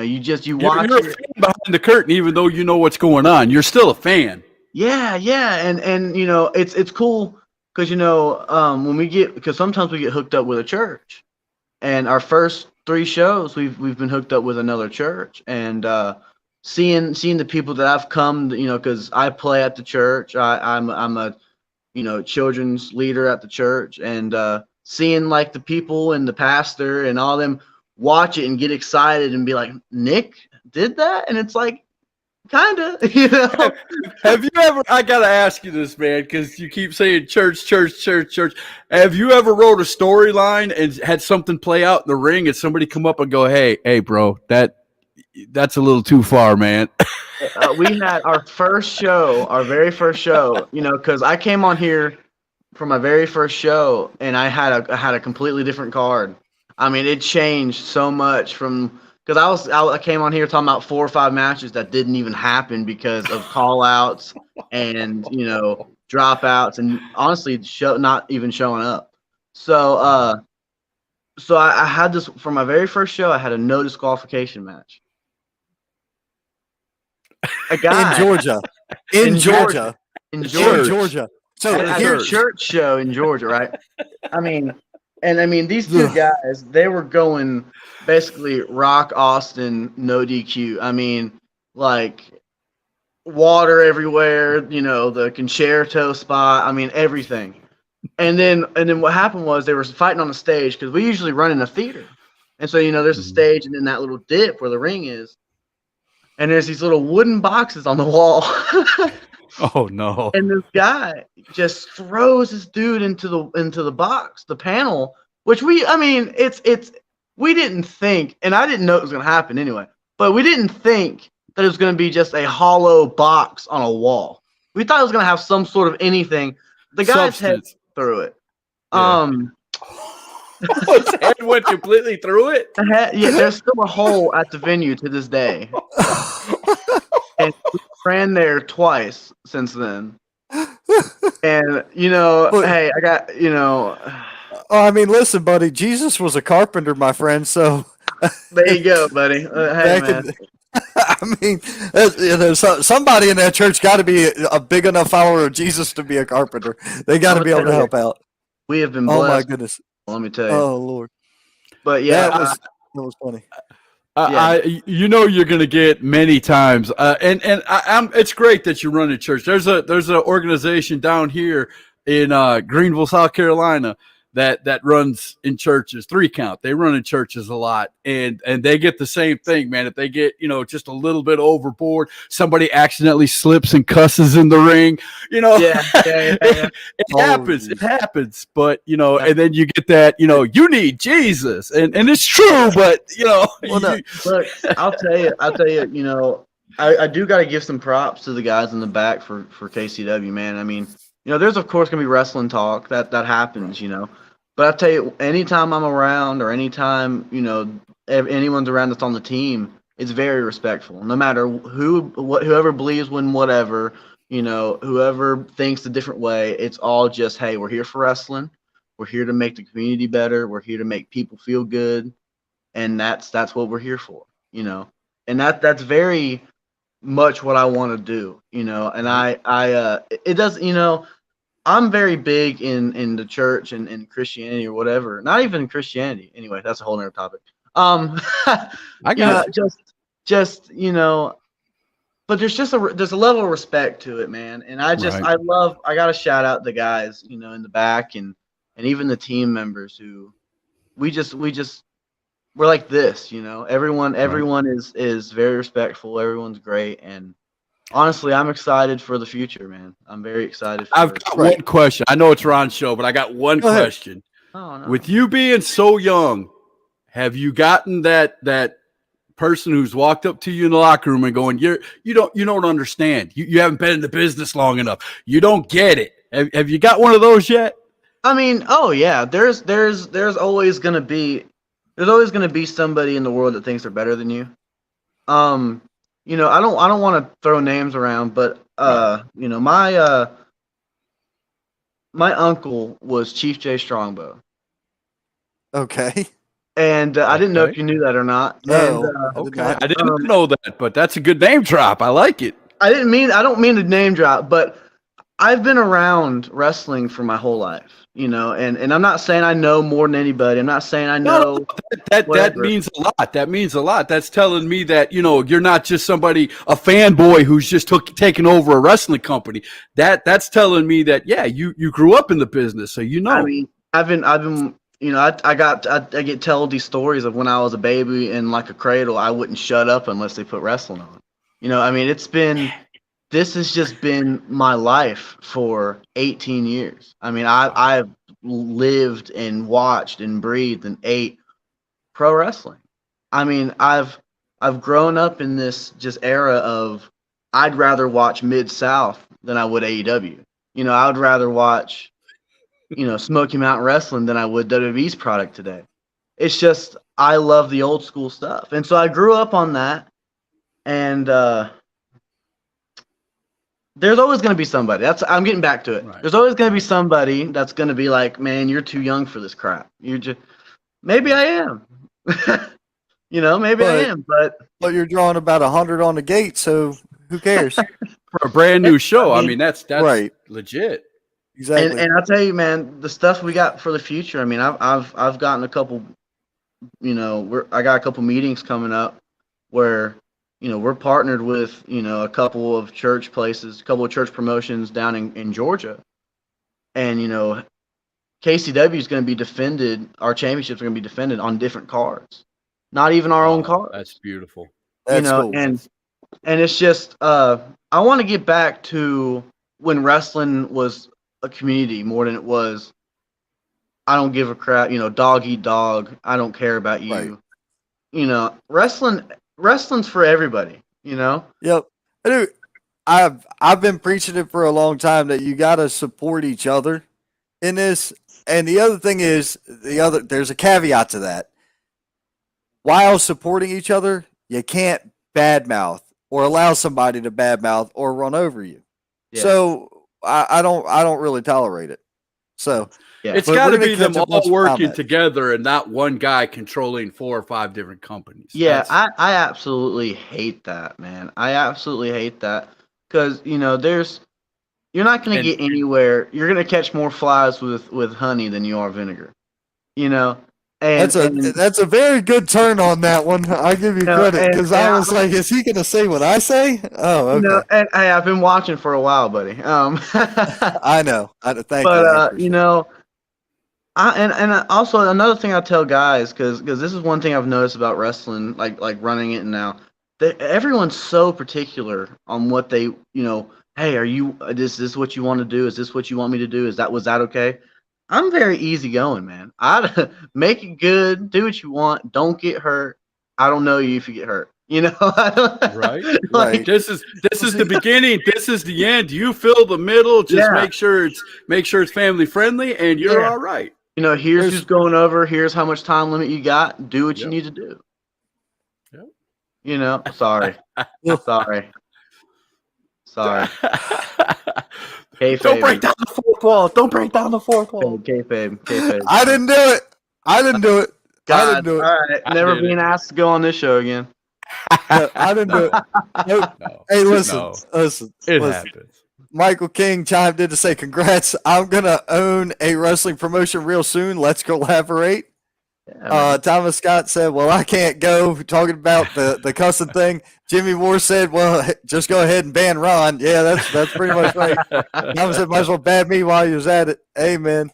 watch. You're a fan behind the curtain, even though you know what's going on. You're still a fan. Yeah, and it's cool because because sometimes we get hooked up with a church, and our first 3 shows we've been hooked up with another church, and seeing the people that I've come, because I play at the church. I'm a children's leader at the church, and seeing like the people and the pastor and all them watch it and get excited and be like, Nick did that, and it's like, kind of, Have you ever? I gotta ask you this, man, because you keep saying church. Have you ever wrote a storyline and had something play out in the ring, and somebody come up and go, "Hey, bro, that's a little too far, man." We had our very first show, because I came on here for my very first show, and I had a completely different card. I mean, it changed so much from because I came on here talking about 4 or 5 matches that didn't even happen because of call outs and dropouts and honestly not even showing up. So I had this for my very first show. I had a no disqualification match. A guy in Georgia. So here's a church show in Georgia, right? I mean, these 2 guys, they were going basically Rock Austin, no DQ. I mean, like water everywhere, the concerto spot. I mean, everything. And then what happened was they were fighting on the stage because we usually run in a theater, and so there's a stage and then that little dip where the ring is. And there's these little wooden boxes on the wall. Oh no! And this guy just throws this dude into the box, the panel, which we didn't think, and I didn't know it was gonna happen anyway. But we didn't think that it was gonna be just a hollow box on a wall. We thought it was gonna have some sort of anything. The guy's head through it. Yeah. His head went completely through it? Yeah, there's still a hole at the venue to this day. And we ran there twice since then. And, hey, I got, I mean, listen, buddy, Jesus was a carpenter, my friend, so. There you go, buddy. Hey, man. Somebody in that church got to be a big enough follower of Jesus to be a carpenter. They got to be able to help out. We have been blessed. Oh, my goodness. Let me tell you. Oh, Lord. But yeah, that was funny. You're going to get many times, it's great that you run a church. There's an organization down here in Greenville, South Carolina, that runs in churches, 3 count. They run in churches a lot, and they get the same thing, man. If they get, just a little bit overboard, somebody accidentally slips and cusses in the ring, Yeah. it happens. It happens. But, and then you get that, you need Jesus. And it's true, but, Look, I'll tell you, I do got to give some props to the guys in the back for KCW, man. I mean, there's of course gonna be wrestling talk that happens, but I'll tell you, anytime I'm around or anytime anyone's around that's on the team, it's very respectful. No matter whoever believes in whatever, whoever thinks a different way, it's all just, hey, we're here for wrestling, we're here to make the community better, we're here to make people feel good, and that's what we're here for, and that's very much what I want to do, and it does, I'm very big in the church and in Christianity or whatever. Not even Christianity. Anyway, that's a whole nother topic. I got just but there's a level of respect to it, man. And I got to shout out the guys, in the back and even the team members who we're like this, everyone is very respectful. Everyone's great. And honestly, I'm excited for the future, man. I'm very excited. I've got one question. I know it's Ron's show, but I got one question. Oh, no. With you being so young, have you gotten that person who's walked up to you in the locker room and going, you don't understand. You haven't been in the business long enough. You don't get it. Have you got one of those yet? I mean, oh yeah. There's always gonna be somebody in the world that thinks they're better than you. I don't want to throw names around, but my uncle was Chief J Strongbow. Okay. And I didn't know if you knew that or not. No. And, I didn't know that, but that's a good name drop. I like it. I don't mean to name drop, but I've been around wrestling for my whole life, and I'm not saying I know more than anybody. I'm not saying I know. That means a lot. That means a lot. That's telling me that, you're not just a fanboy who's just taking over a wrestling company. That's telling me that, yeah, you grew up in the business, so I mean, I've been I get told these stories of when I was a baby in like a cradle, I wouldn't shut up unless they put wrestling on. I mean, this has just been my life for 18 years. I mean, I've lived and watched and breathed and ate pro wrestling. I mean, I've grown up in this just era of I'd rather watch Mid-South than I would AEW. I would rather watch, Smoky Mountain Wrestling than I would WWE's product today. It's just I love the old school stuff. And so I grew up on that. And there's always going to be somebody. I'm getting back to it. Right. There's always going to be somebody that's going to be like, man, you're too young for this crap. Maybe I am. Maybe I am, but you're drawing about 100 on the gate, so who cares? For a brand new show, I mean that's right. Legit. Exactly. And I'll tell you, man, the stuff we got for the future. I mean, I've gotten a couple. I got a couple meetings coming up where we're partnered with a couple of church places, a couple of church promotions down in Georgia, and KCW is going to be defended. Our championships are going to be defended on different cards, not even our own cards. That's beautiful. That's cool. And it's just I want to get back to when wrestling was a community more than it was. I don't give a crap. Dog eat dog. I don't care about you. Right. Wrestling's for everybody. Yep. Dude, I've been preaching it for a long time that you got to support each other in this. And the other thing is there's a caveat to that. While supporting each other, you can't badmouth or allow somebody to badmouth or run over you. Yeah. So I don't really tolerate it. So yeah. It's got to be them all working together and not one guy controlling 4 or 5 different companies. Yeah, I absolutely hate that, man. I absolutely hate that because you're not going to get anywhere. You're going to catch more flies with honey than you are vinegar. And that's a very good turn on that one. I give you credit because I was like, is he going to say what I say? Oh, okay. And I've been watching for a while, buddy. I know. Thank you. But And also another thing I tell guys, because this is one thing I've noticed about wrestling, like running it now, that everyone's so particular on what they, hey, are you, is this what you want to do? Is this what you want me to do? Was that okay? I'm very easygoing, man. I make it good, do what you want, don't get hurt. I don't know you if you get hurt. Right? Right. This is the beginning. This is the end. You fill the middle. Just Yeah. make sure it's family friendly, and you're Yeah. all right. Here's who's going over. Here's how much time limit you got. Do what you Yep. need to do. Yep. Sorry. Sorry. Kayfabe. Don't break down the fourth wall. Don't break down the fourth wall. Kayfabe. I didn't do it. I didn't do it. I God, didn't do it. all right. Never did being it. asked to go on this show again. No, I didn't do it. Nope. No. Hey, listen. No. Listen. It listen. happens. Michael King chimed in to say, congrats. I'm going to own a wrestling promotion real soon. Let's collaborate. Yeah, Thomas Scott said, well, I can't go. Talking about the cussing thing. Jimmy Moore said, well, just go ahead and ban Ron. Yeah, that's pretty much right. Thomas said, might as well ban me while you was at it. Amen.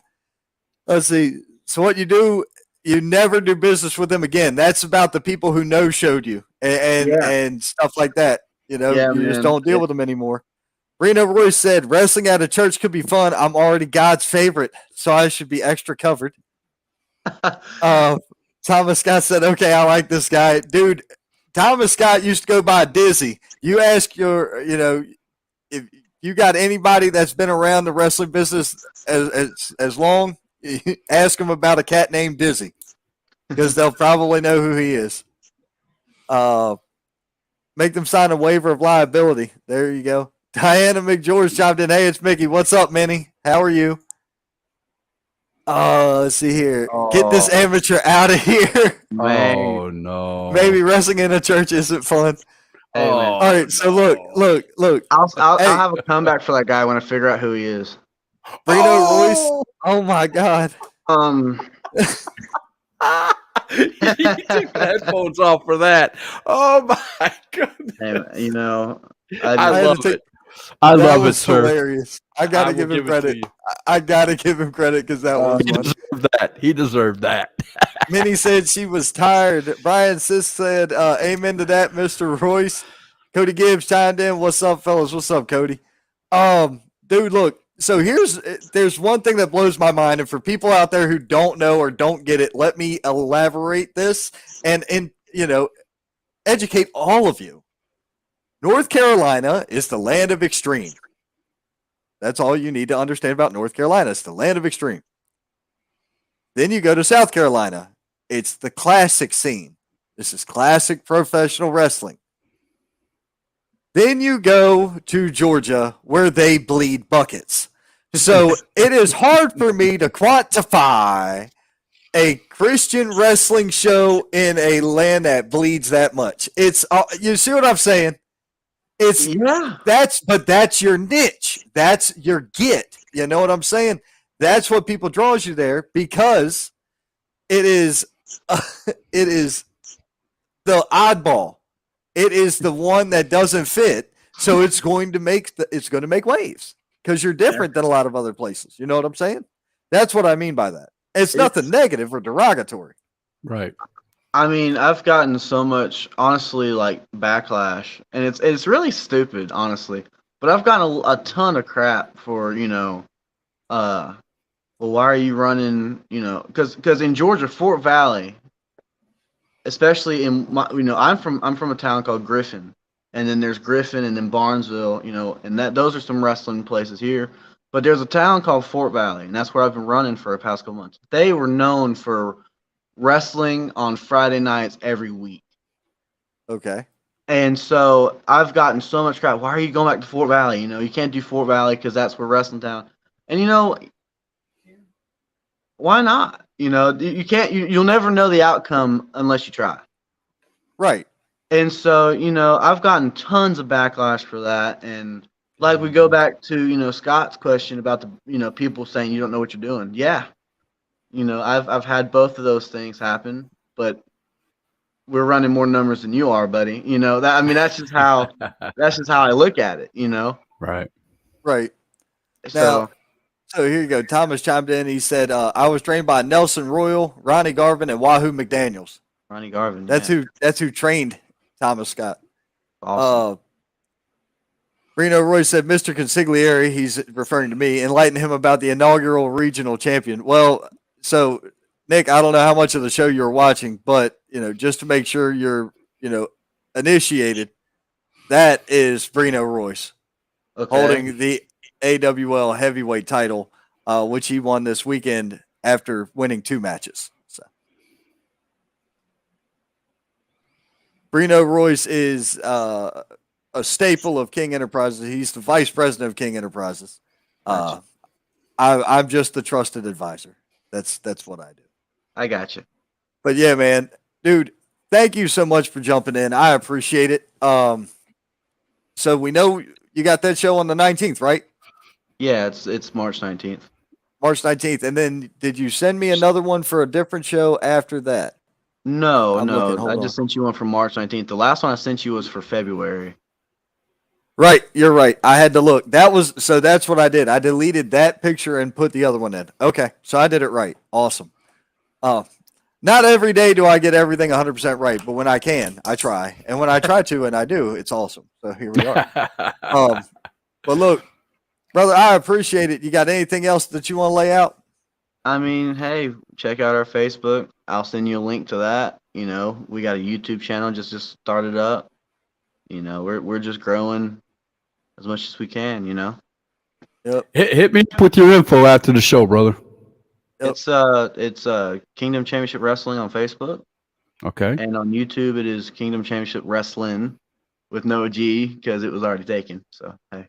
Let's see. So what you do, you never do business with them again. That's about the people who no-showed you and stuff like that. You just don't deal with them anymore. Reno Royce said, wrestling at a church could be fun. I'm already God's favorite, so I should be extra covered. Thomas Scott said, okay, I like this guy. Dude, Thomas Scott used to go by Dizzy. You ask if you got anybody that's been around the wrestling business as long, ask them about a cat named Dizzy because they'll probably know who he is. Make them sign a waiver of liability. There you go. Diana McGeorge chimed in. Hey, it's Mickey. What's up, Minnie? How are you? Let's see here. Get this amateur out of here. Oh no. Maybe wrestling in a church isn't fun. Hey, man. All right, so look. I'll Hey. have a comeback for that guy when I figure out who he is. Reno Royce. Oh my God. He took the headphones off for that. Oh my goodness. Hey, I had love to take- it. I that love it, was sir. hilarious. I gotta give him credit. I gotta give him credit because that was He fun. deserved that. He deserved that. Minnie said she was tired. Brian Sis said, amen to that, Mr. Royce. Cody Gibbs chimed in. What's up, fellas? What's up, Cody? Dude, look. So there's one thing that blows my mind, and for people out there who don't know or don't get it, let me elaborate this and educate all of you. North Carolina is the land of extreme. That's all you need to understand about North Carolina. It's the land of extreme. Then you go to South Carolina. It's the classic scene. This is classic professional wrestling. Then you go to Georgia where they bleed buckets. So it is hard for me to quantify a Christian wrestling show in a land that bleeds that much. It's you see what I'm saying? That's your niche. That's your get. You know what I'm saying? That's what people draws you there because it is the oddball. It is the one that doesn't fit. So it's going to make waves because you're different than a lot of other places. You know what I'm saying? That's what I mean by that. It's nothing negative or derogatory. Right. I mean, I've gotten so much, honestly, like backlash, and it's really stupid, honestly. But I've gotten a ton of crap for well, why are you running? Because in Georgia, Fort Valley, especially in I'm from a town called Griffin, and then there's Griffin, and then Barnesville, and those are some wrestling places here. But there's a town called Fort Valley, and that's where I've been running for the past couple months. They were known for wrestling on Friday nights every week. Okay. And so I've gotten so much crap. Why are you going back to Fort Valley? You can't do Fort Valley because that's where wrestling town. And why not? You can't. You'll never know the outcome unless you try. Right. And so I've gotten tons of backlash for that. And like we go back to Scott's question about the people saying you don't know what you're doing. Yeah. I've had both of those things happen, but we're running more numbers than you are, buddy. That's just how I look at it. Right. Right. So So here you go. Thomas chimed in. He said, "I was trained by Nelson Royal, Ronnie Garvin, and Wahoo McDaniels." Ronnie Garvin. That's yeah. who trained Thomas Scott. Awesome. Reno Roy said, "Mr. Consigliere," he's referring to me, "enlighten him about the inaugural regional champion." Well, so Nick, I don't know how much of the show you're watching, but just to make sure you're initiated, that is Reno Royce holding the AWL heavyweight title, which he won this weekend after winning 2 matches. So Reno Royce is a staple of King Enterprises. He's the vice president of King Enterprises. Gotcha. I'm just the trusted advisor. That's what I do. I got you. But yeah, man, dude, thank you so much for jumping in. I appreciate it. So we know you got that show on the 19th, right? Yeah, it's March 19th. March 19th. And then did you send me another one for a different show after that? No, I'm looking, hold I on. just sent you one for March 19th. The last one I sent you was for February. Right, you're right. I had to look. That's what I did. I deleted that picture and put the other one in. Okay, so I did it right. Awesome. Not every day do I get everything 100% right, but when I can, I try. And when I try to and I do, it's awesome. So here we are. But look, brother, I appreciate it. You got anything else that you want to lay out? I mean, hey, check out our Facebook. I'll send you a link to that. We got a YouTube channel just started up. We're just growing as much as we can. Yep. Hit me up with your info after the show, brother. Yep. It's Kingdom Championship Wrestling on Facebook. Okay. And on YouTube it is Kingdom Championship Wrestling with no G because it was already taken. So hey.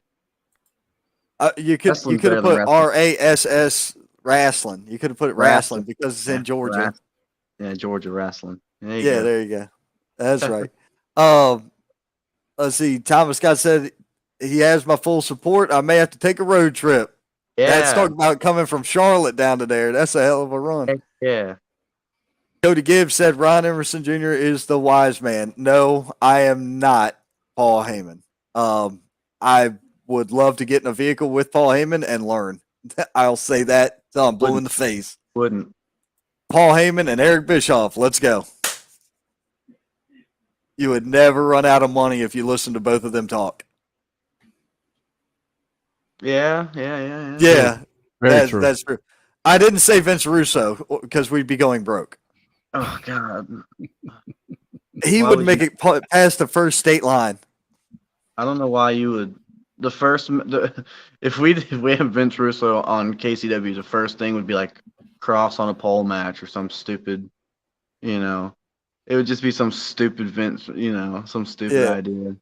You could have put RASS wrestling. You could have put it wrestling because it's in Georgia. Yeah, Georgia wrestling. There you go. That's right. Let's see. Thomas Scott said he has my full support. I may have to take a road trip. Yeah. That's talking about coming from Charlotte down to there. That's a hell of a run. Yeah. Cody Gibbs said Ron Emerson Jr. is the wise man. No, I am not Paul Heyman. I would love to get in a vehicle with Paul Heyman and learn. I'll say that till I'm blue in the face. Wouldn't. Paul Heyman and Eric Bischoff. Let's go. You would never run out of money if you listen to both of them talk. Yeah. Yeah, Very true. That's true. I didn't say Vince Russo because we'd be going broke. Oh God. He Why would would make you- it past the first state line. I don't know why you would. If we have Vince Russo on KCW, the first thing would be like Cross on a pole match or some stupid, it would just be some stupid Vince, some stupid idea.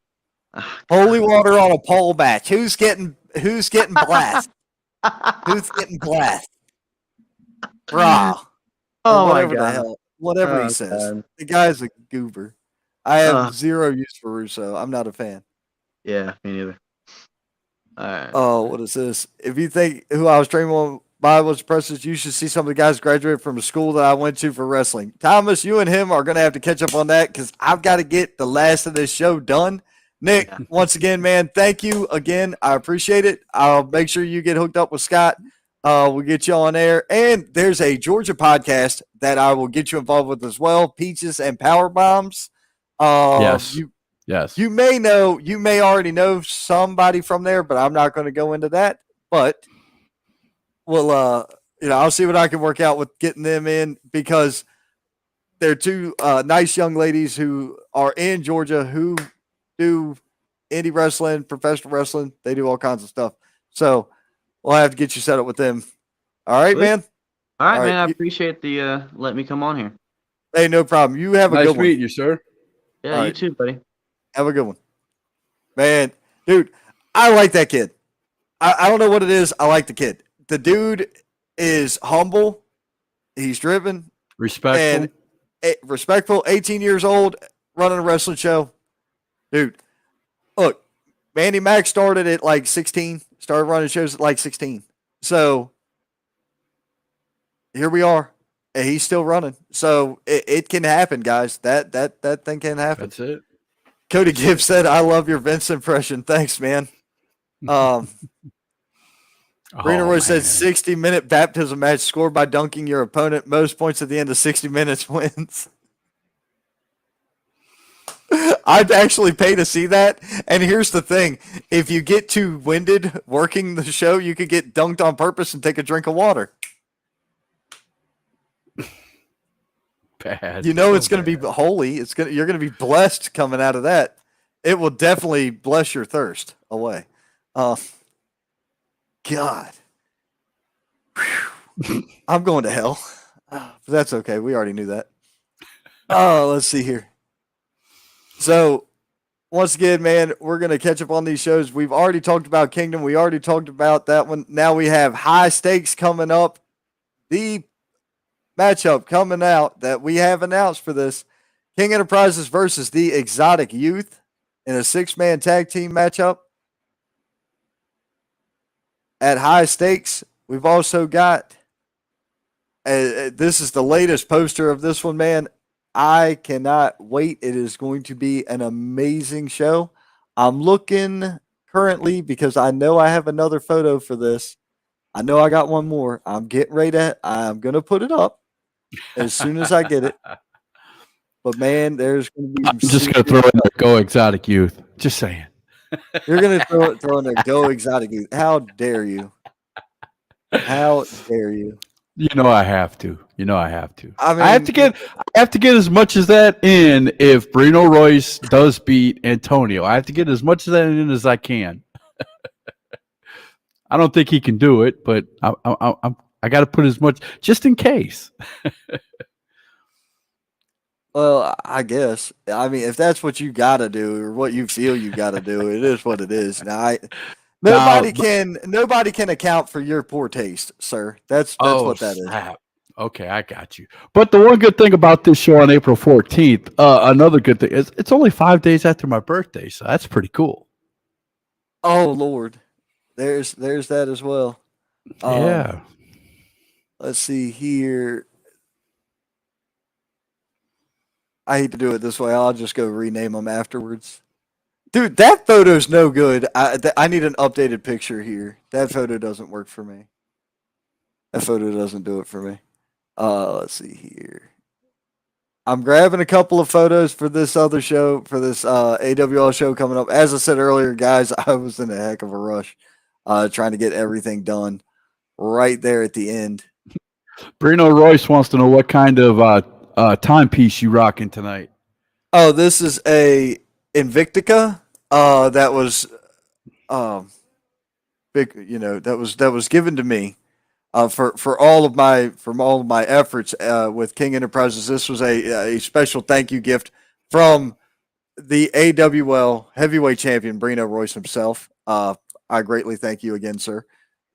Holy water on a pole match. Who's getting blast? Who's getting blast? Brah. Oh my Whatever the God. hell. Whatever Oh, he says. God. The guy's a goober. I have zero use for Russo. I'm not a fan. Yeah, me neither. All right. Oh, what is this? If you think who I was training by was Precious, you should see some of the guys graduate from a school that I went to for wrestling. Thomas, you and him are going to have to catch up on that because I've got to get the last of this show done. Nick, once again, man, thank you again. I appreciate it. I'll make sure you get hooked up with Scott. We'll get you on air. And there's a Georgia podcast that I will get you involved with as well, Peaches and Power Bombs. Yes. Yes. You may already know somebody from there, but I'm not going to go into that. But I'll see what I can work out with getting them in because they're two nice young ladies who are in Georgia who do indie wrestling, professional wrestling. They do all kinds of stuff. So we'll have to get you set up with them. All right, man. All right, man. I appreciate the let me come on here. Hey, no problem. You have a Nice good one. meeting you, sir. Yeah, All you right. too, buddy. Have a good one. Man, dude, I like that kid. I don't know what it is. I like the kid. The dude is humble. He's driven. Respectful. And respectful. 18 years old, running a wrestling show. Dude, look, Mandy Mack started at like 16. Started running shows at like 16. So here we are. And he's still running. So it can happen, guys. That thing can happen. That's it. Cody Gibbs said, I love your Vince impression. Thanks, man. Brina Oh, Royce said man. 60-minute baptism match scored by dunking your opponent. Most points at the end of 60 minutes wins. I'd actually pay to see that. And here's the thing. If you get too winded working the show, you could get dunked on purpose and take a drink of water. Bad. You know So it's going to be holy. You're going to be blessed coming out of that. It will definitely bless your thirst away. God. I'm going to hell. But that's okay. We already knew that. Oh, let's see here. So, once again, man, we're going to catch up on these shows. We've already talked about Kingdom. We already talked about that one. Now we have High Stakes coming up. The matchup coming out that we have announced for this, King Enterprises versus the Exotic Youth in a 6-man tag team matchup. At High Stakes, we've also got, this is the latest poster of this one, man. I cannot wait. It is going to be an amazing show. I'm looking currently because I know I have another photo for this. I know I got one more. I'm getting ready I'm going to put it up as soon as I get it. But, man, there's going to be I'm just going to throw in there, go Exotic Youth. Just saying. You're going to throw in there, go Exotic Youth. How dare you? How dare you? You know I have to. I mean, I have to get as much as that in if Brino Royce does beat Antonio. I have to get as much of that in as I can. I don't think he can do it, but I got to put as much just in case. Well, I guess. I mean, if that's what you got to do or what you feel you got to do, it is what it is. Now, nobody can account for your poor taste, sir. That's what that is. Okay, I got you. But the one good thing about this show on April 14th, another good thing is it's only 5 days after my birthday, so that's pretty cool. Oh Lord, there's that as well. Yeah. Let's see here. I hate to do it this way. I'll just go rename them afterwards. Dude, that photo's no good. I need an updated picture here. That photo doesn't work for me. That photo doesn't do it for me. Let's see here. I'm grabbing a couple of photos for this other show, for this AWL show coming up. As I said earlier, guys, I was in a heck of a rush trying to get everything done right there at the end. Brino Royce wants to know what kind of timepiece you rocking tonight. Oh, this is a Invictica that was big, that was given to me for all of my efforts with King Enterprises. This was a special thank you gift from the AWL heavyweight champion Brino Royce himself. I greatly thank you again, sir.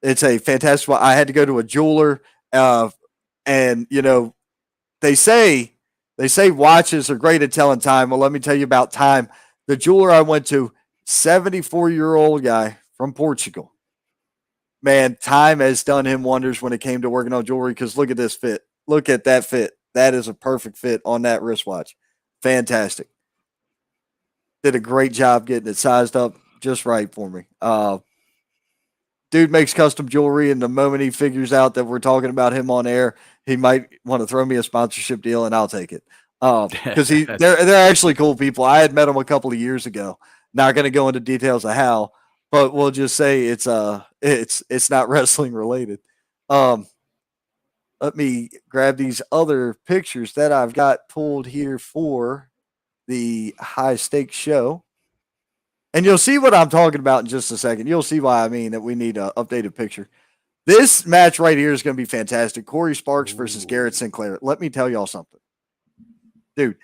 It's a fantastic one. I had to go to a jeweler, and they say watches are great at telling time. Well, let me tell you about time. The jeweler I went to, 74-year-old guy from Portugal. Man, time has done him wonders when it came to working on jewelry, because look at this fit. Look at that fit. That is a perfect fit on that wristwatch. Fantastic. Did a great job getting it sized up just right for me. Dude makes custom jewelry, and the moment he figures out that we're talking about him on air, he might want to throw me a sponsorship deal, and I'll take it. Because they're actually cool people. I had met them a couple of years ago. Not going to go into details of how, but we'll just say it's not wrestling related. Let me grab these other pictures that I've got pulled here for the High Stakes show. And you'll see what I'm talking about in just a second. You'll see why I mean that we need an updated picture. This match right here is going to be fantastic. Corey Sparks versus Garrett Sinclair. Let me tell y'all something. Dude,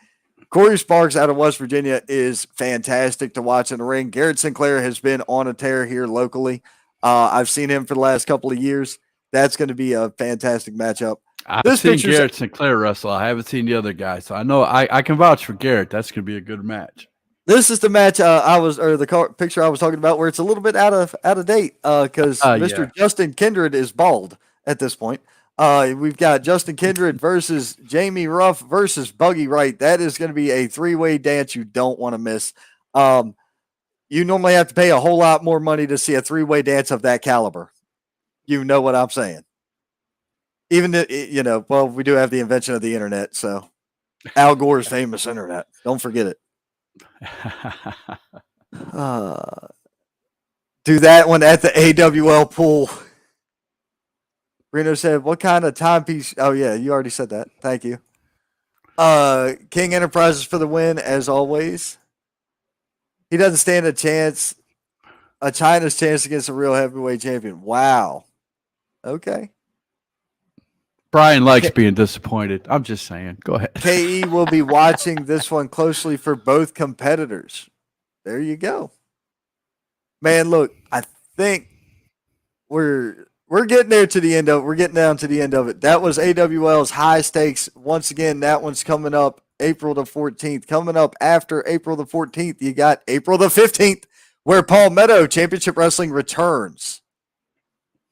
Corey Sparks out of West Virginia is fantastic to watch in the ring. Garrett Sinclair has been on a tear here locally. I've seen him for the last couple of years. That's going to be a fantastic matchup. I've seen Garrett Sinclair wrestle. I haven't seen the other guy, so I know I can vouch for Garrett. That's going to be a good match. This is the match the picture I was talking about, where it's a little bit out of date because Mr. Justin Kindred is bald at this point. We've got Justin Kindred versus Jamie Ruff versus Buggy Wright. That is going to be a 3-way dance you don't want to miss. You normally have to pay a whole lot more money to see a 3-way dance of that caliber. you know what I'm saying. Even well, we do have the invention of the internet, so Al Gore's famous internet. Don't forget it. Do that one at the AWL pool. Reno said, "What kind of timepiece?" Oh yeah, you already said that. Thank you. King Enterprises for the win, as always. He doesn't stand a chance. A China's chance against a real heavyweight champion. Wow. Okay. Brian likes being disappointed. I'm just saying. Go ahead. KE will be watching this one closely for both competitors. There you go. Man, look, I think we're getting there to the end of it. We're getting down to the end of it. That was AWL's high stakes. Once again, that one's coming up April the 14th. Coming up after April the 14th, you got April the 15th, where Palmetto Championship Wrestling returns.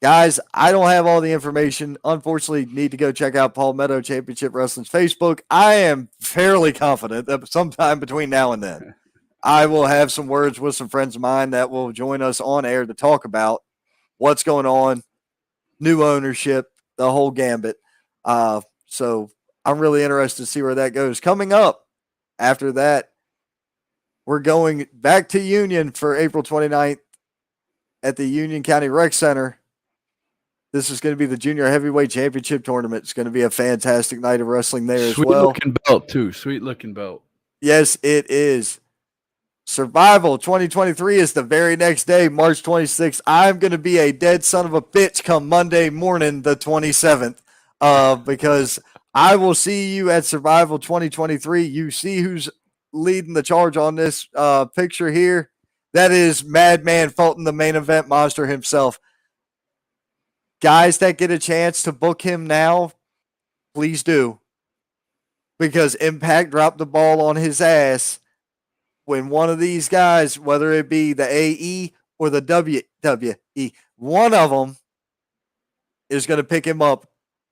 Guys, I don't have all the information. Unfortunately, need to go check out Palmetto Championship Wrestling's Facebook. I am fairly confident that sometime between now and then, I will have some words with some friends of mine that will join us on air to talk about what's going on, new ownership, the whole gambit. So I'm really interested to see where that goes. Coming up after that, we're going back to Union for April 29th at the Union County Rec Center. This is going to be the Junior Heavyweight Championship Tournament. It's going to be a fantastic night of wrestling there as well. Sweet looking belt, too. Sweet looking belt. Yes, it is. Survival 2023 is the very next day, March 26th. I'm going to be a dead son of a bitch come Monday morning, the 27th, because I will see you at Survival 2023. You see who's leading the charge on this picture here. That is Madman Fulton, the main event monster himself. Guys that get a chance to book him now, please do. Because Impact dropped the ball on his ass when one of these guys, whether it be the AE or the WWE, one of them is going to pick him up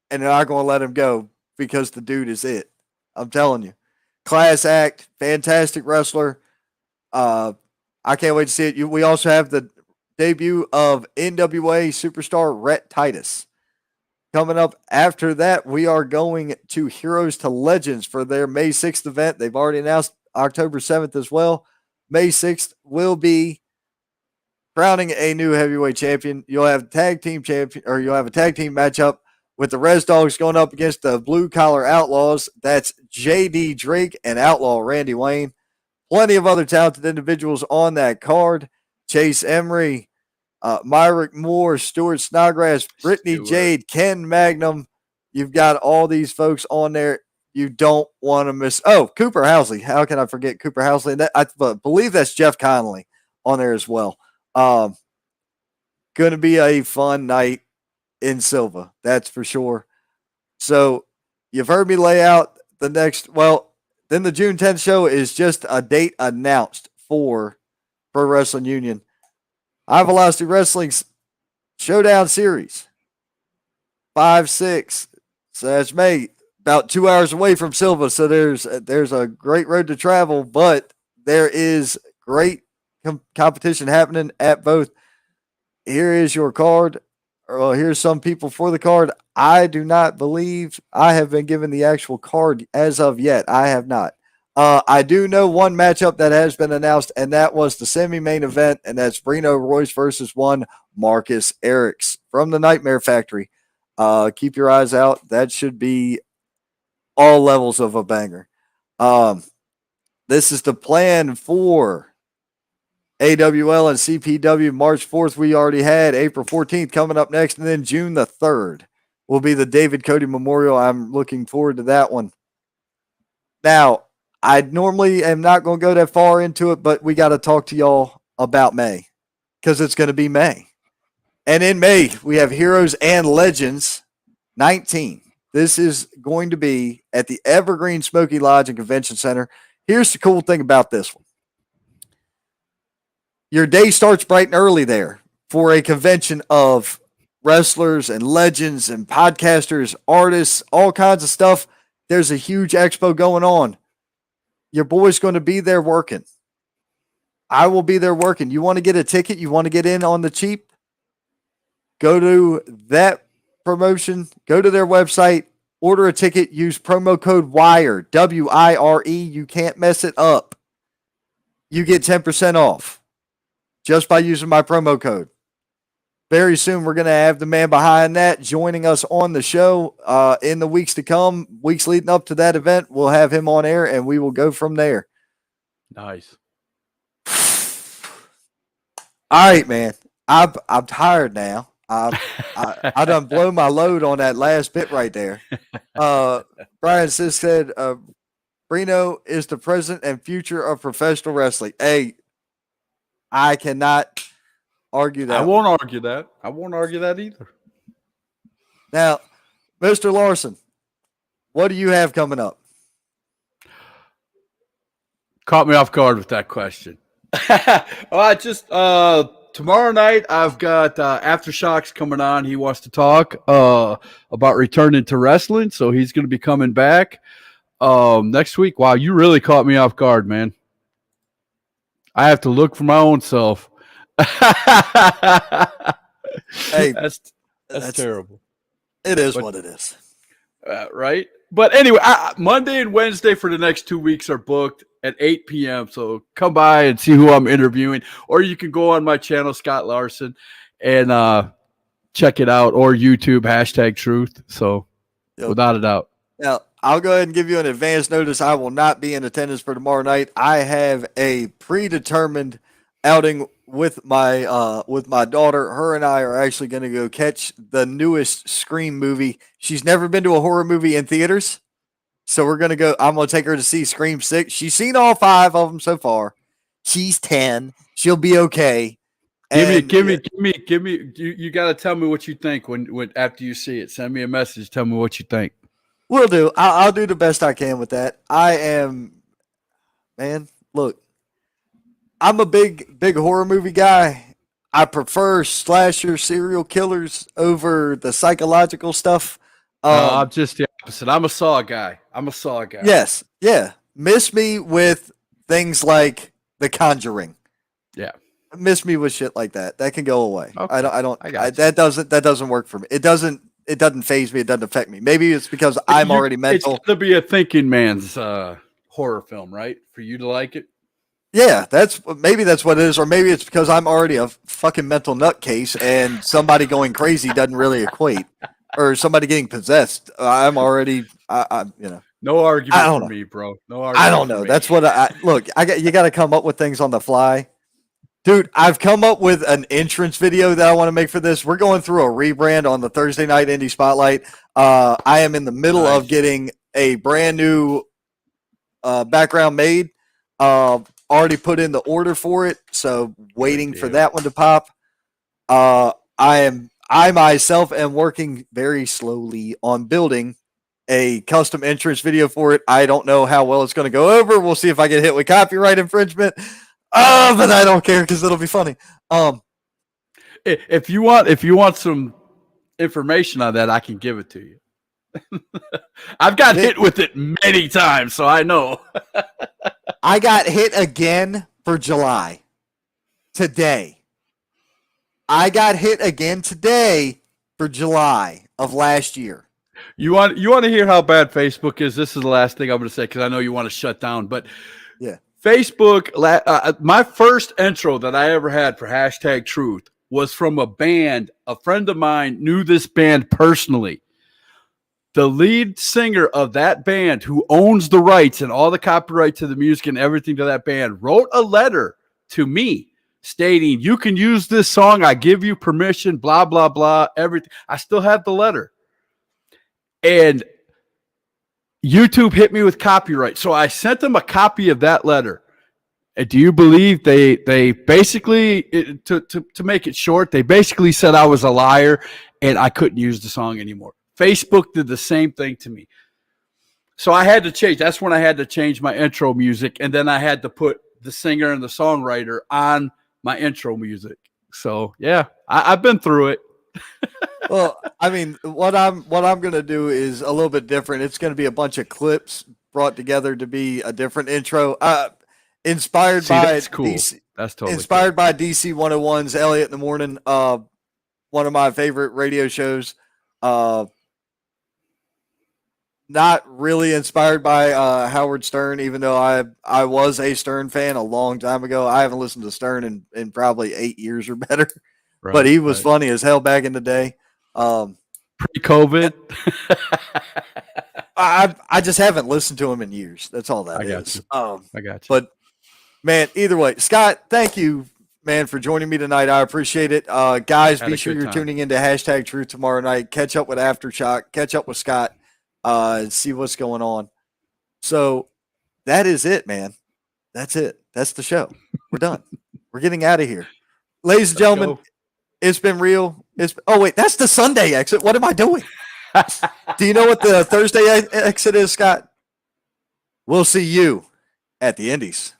and they're not going to let him go because the dude is it. I'm telling you. Class act, fantastic wrestler. I can't wait to see it. We also have the debut of NWA superstar Rhett Titus. Coming up after that, we are going to Heroes to Legends for their May 6th event. They've already announced October 7th as well. May 6th will be crowning a new heavyweight champion. You'll have a tag team matchup with the Res Dogs going up against the Blue Collar Outlaws. That's JD Drake and Outlaw Randy Wayne. Plenty of other talented individuals on that card. Chase Emery, Myrick Moore, Stuart Snodgrass, Brittany Jade, Ken Magnum. You've got all these folks on there. You don't want to miss. Oh, Cooper Housley. How can I forget Cooper Housley? I believe that's Jeff Connolly on there as well. Going to be a fun night in Silva. That's for sure. So you've heard me lay out the next. Well, then the June 10th show is just a date announced for Pro Wrestling Union. High Velocity Wrestling's Showdown Series 5-6. So that's May, about 2 hours away from Silva. So there's a great road to travel, but there is great competition happening at both. Here is your card. Here's some people for the card. I do not believe I have been given the actual card as of yet. I have not. I do know one matchup that has been announced, and that was the semi-main event, and that's Brino Royce versus one Marcus Eriks from the Nightmare Factory. Keep your eyes out. That should be all levels of a banger. This is the plan for AWL and CPW March 4th. We already had April 14th coming up next, and then June the 3rd will be the David Cody Memorial. I'm looking forward to that one. Now, I normally am not going to go that far into it, but we got to talk to y'all about May because it's going to be May. And in May, we have Heroes and Legends 19. This is going to be at the Evergreen Smoky Lodge and Convention Center. Here's the cool thing about this one. Your day starts bright and early there for a convention of wrestlers and legends and podcasters, artists, all kinds of stuff. There's a huge expo going on. Your boy's going to be there working. I will be there working. You want to get a ticket? You want to get in on the cheap? Go to that promotion, go to their website, order a ticket, use promo code WIRE, WIRE. You can't mess it up. You get 10% off just by using my promo code. Very soon, we're going to have the man behind that joining us on the show in the weeks to come, weeks leading up to that event. We'll have him on air, and we will go from there. Nice. All right, man. I'm tired now. I done blow my load on that last bit right there. Brian Sis said, Brino is the present and future of professional wrestling. Hey, I cannot argue that. I won't argue that. I won't argue that either. Now, Mr. Larson, what do you have coming up? Caught me off guard with that question. Tomorrow night I've got Aftershocks coming on. He wants to talk about returning to wrestling, so he's going to be coming back next week. Wow, you really caught me off guard, man. I have to look for my own self. Hey, that's terrible. It is what it is. Right? But anyway, Monday and Wednesday for the next 2 weeks are booked at 8 p.m. So come by and see who I'm interviewing. Or you can go on my channel, Scott Larson, and check it out. Or YouTube, #Truth. So without a doubt. Now, I'll go ahead and give you an advance notice. I will not be in attendance for tomorrow night. I have a predetermined outing with my daughter. Her and I are actually going to go catch the newest Scream movie. She's never been to a horror movie in theaters, so we're going to go. I'm going to take her to see Scream 6. She's seen all 5 of them so far. She's 10. She'll be okay. Give me. You got to tell me what you think when after you see it. Send me a message. Tell me what you think. Will do. I'll do the best I can with that. Look, I'm a big horror movie guy. I prefer slasher serial killers over the psychological stuff. I'm just the opposite. I'm a Saw guy. Yes. Yeah. Miss me with things like The Conjuring. Yeah. Miss me with shit like that. That can go away. Okay. That doesn't work for me. It doesn't phase me. It doesn't affect me. Maybe it's because I'm already mental. It's going to be a thinking man's horror film, right? For you to like it. Yeah, maybe that's what it is, or maybe it's because I'm already a fucking mental nutcase, and somebody going crazy doesn't really equate, or somebody getting possessed. I'm already, No argument for me, bro. No argument. I don't know. That's what you got to come up with things on the fly, dude. I've come up with an entrance video that I want to make for this. We're going through a rebrand on the Thursday night Indie Spotlight. I am in the middle of getting a brand new background made. Already put in the order for it, so waiting for that one to pop. I myself am working very slowly on building a custom entrance video for it. I don't know how well it's going to go over. We'll see if I get hit with copyright infringement. But I don't care because it'll be funny. If you want some information on that, I can give it to you. I've got hit with it many times, so I know. I got hit again for July today. I got hit again today for July of last year. You want to hear how bad Facebook is? This is the last thing I'm going to say because I know you want to shut down. But yeah, Facebook. My first intro that I ever had for #Truth was from a band. A friend of mine knew this band personally. The lead singer of that band, who owns the rights and all the copyright to the music and everything to that band, wrote a letter to me stating, "You can use this song. I give you permission, blah, blah, blah, everything." I still have the letter. And YouTube hit me with copyright. So I sent them a copy of that letter. And do you believe they basically, to make it short, they basically said I was a liar and I couldn't use the song anymore. Facebook did the same thing to me. So I had to change. That's when I had to change my intro music. And then I had to put the singer and the songwriter on my intro music. So, yeah, I've been through it. Well, I mean, what I'm going to do is a little bit different. It's going to be a bunch of clips brought together to be a different intro. Inspired by that's cool. DC, that's totally inspired cool. by DC 101's Elliot in the Morning. one of my favorite radio shows. Not really inspired by Howard Stern, even though I was a Stern fan a long time ago. I haven't listened to Stern in probably 8 years or better. Right, but he was funny as hell back in the day. Pre-COVID. I just haven't listened to him in years. That's all that is. I got you. But man, either way, Scott, thank you, man, for joining me tonight. I appreciate it. Guys, be sure you're tuning into hashtag Truth tomorrow night. Catch up with Aftershock. Catch up with Scott. And see what's going on. So that is it, man. That's it. That's the show. We're done. We're getting out of here. Ladies and gentlemen, it's been real. Oh, wait, that's the Sunday exit. What am I doing? Do you know what the Thursday exit is, Scott? We'll see you at the Indies.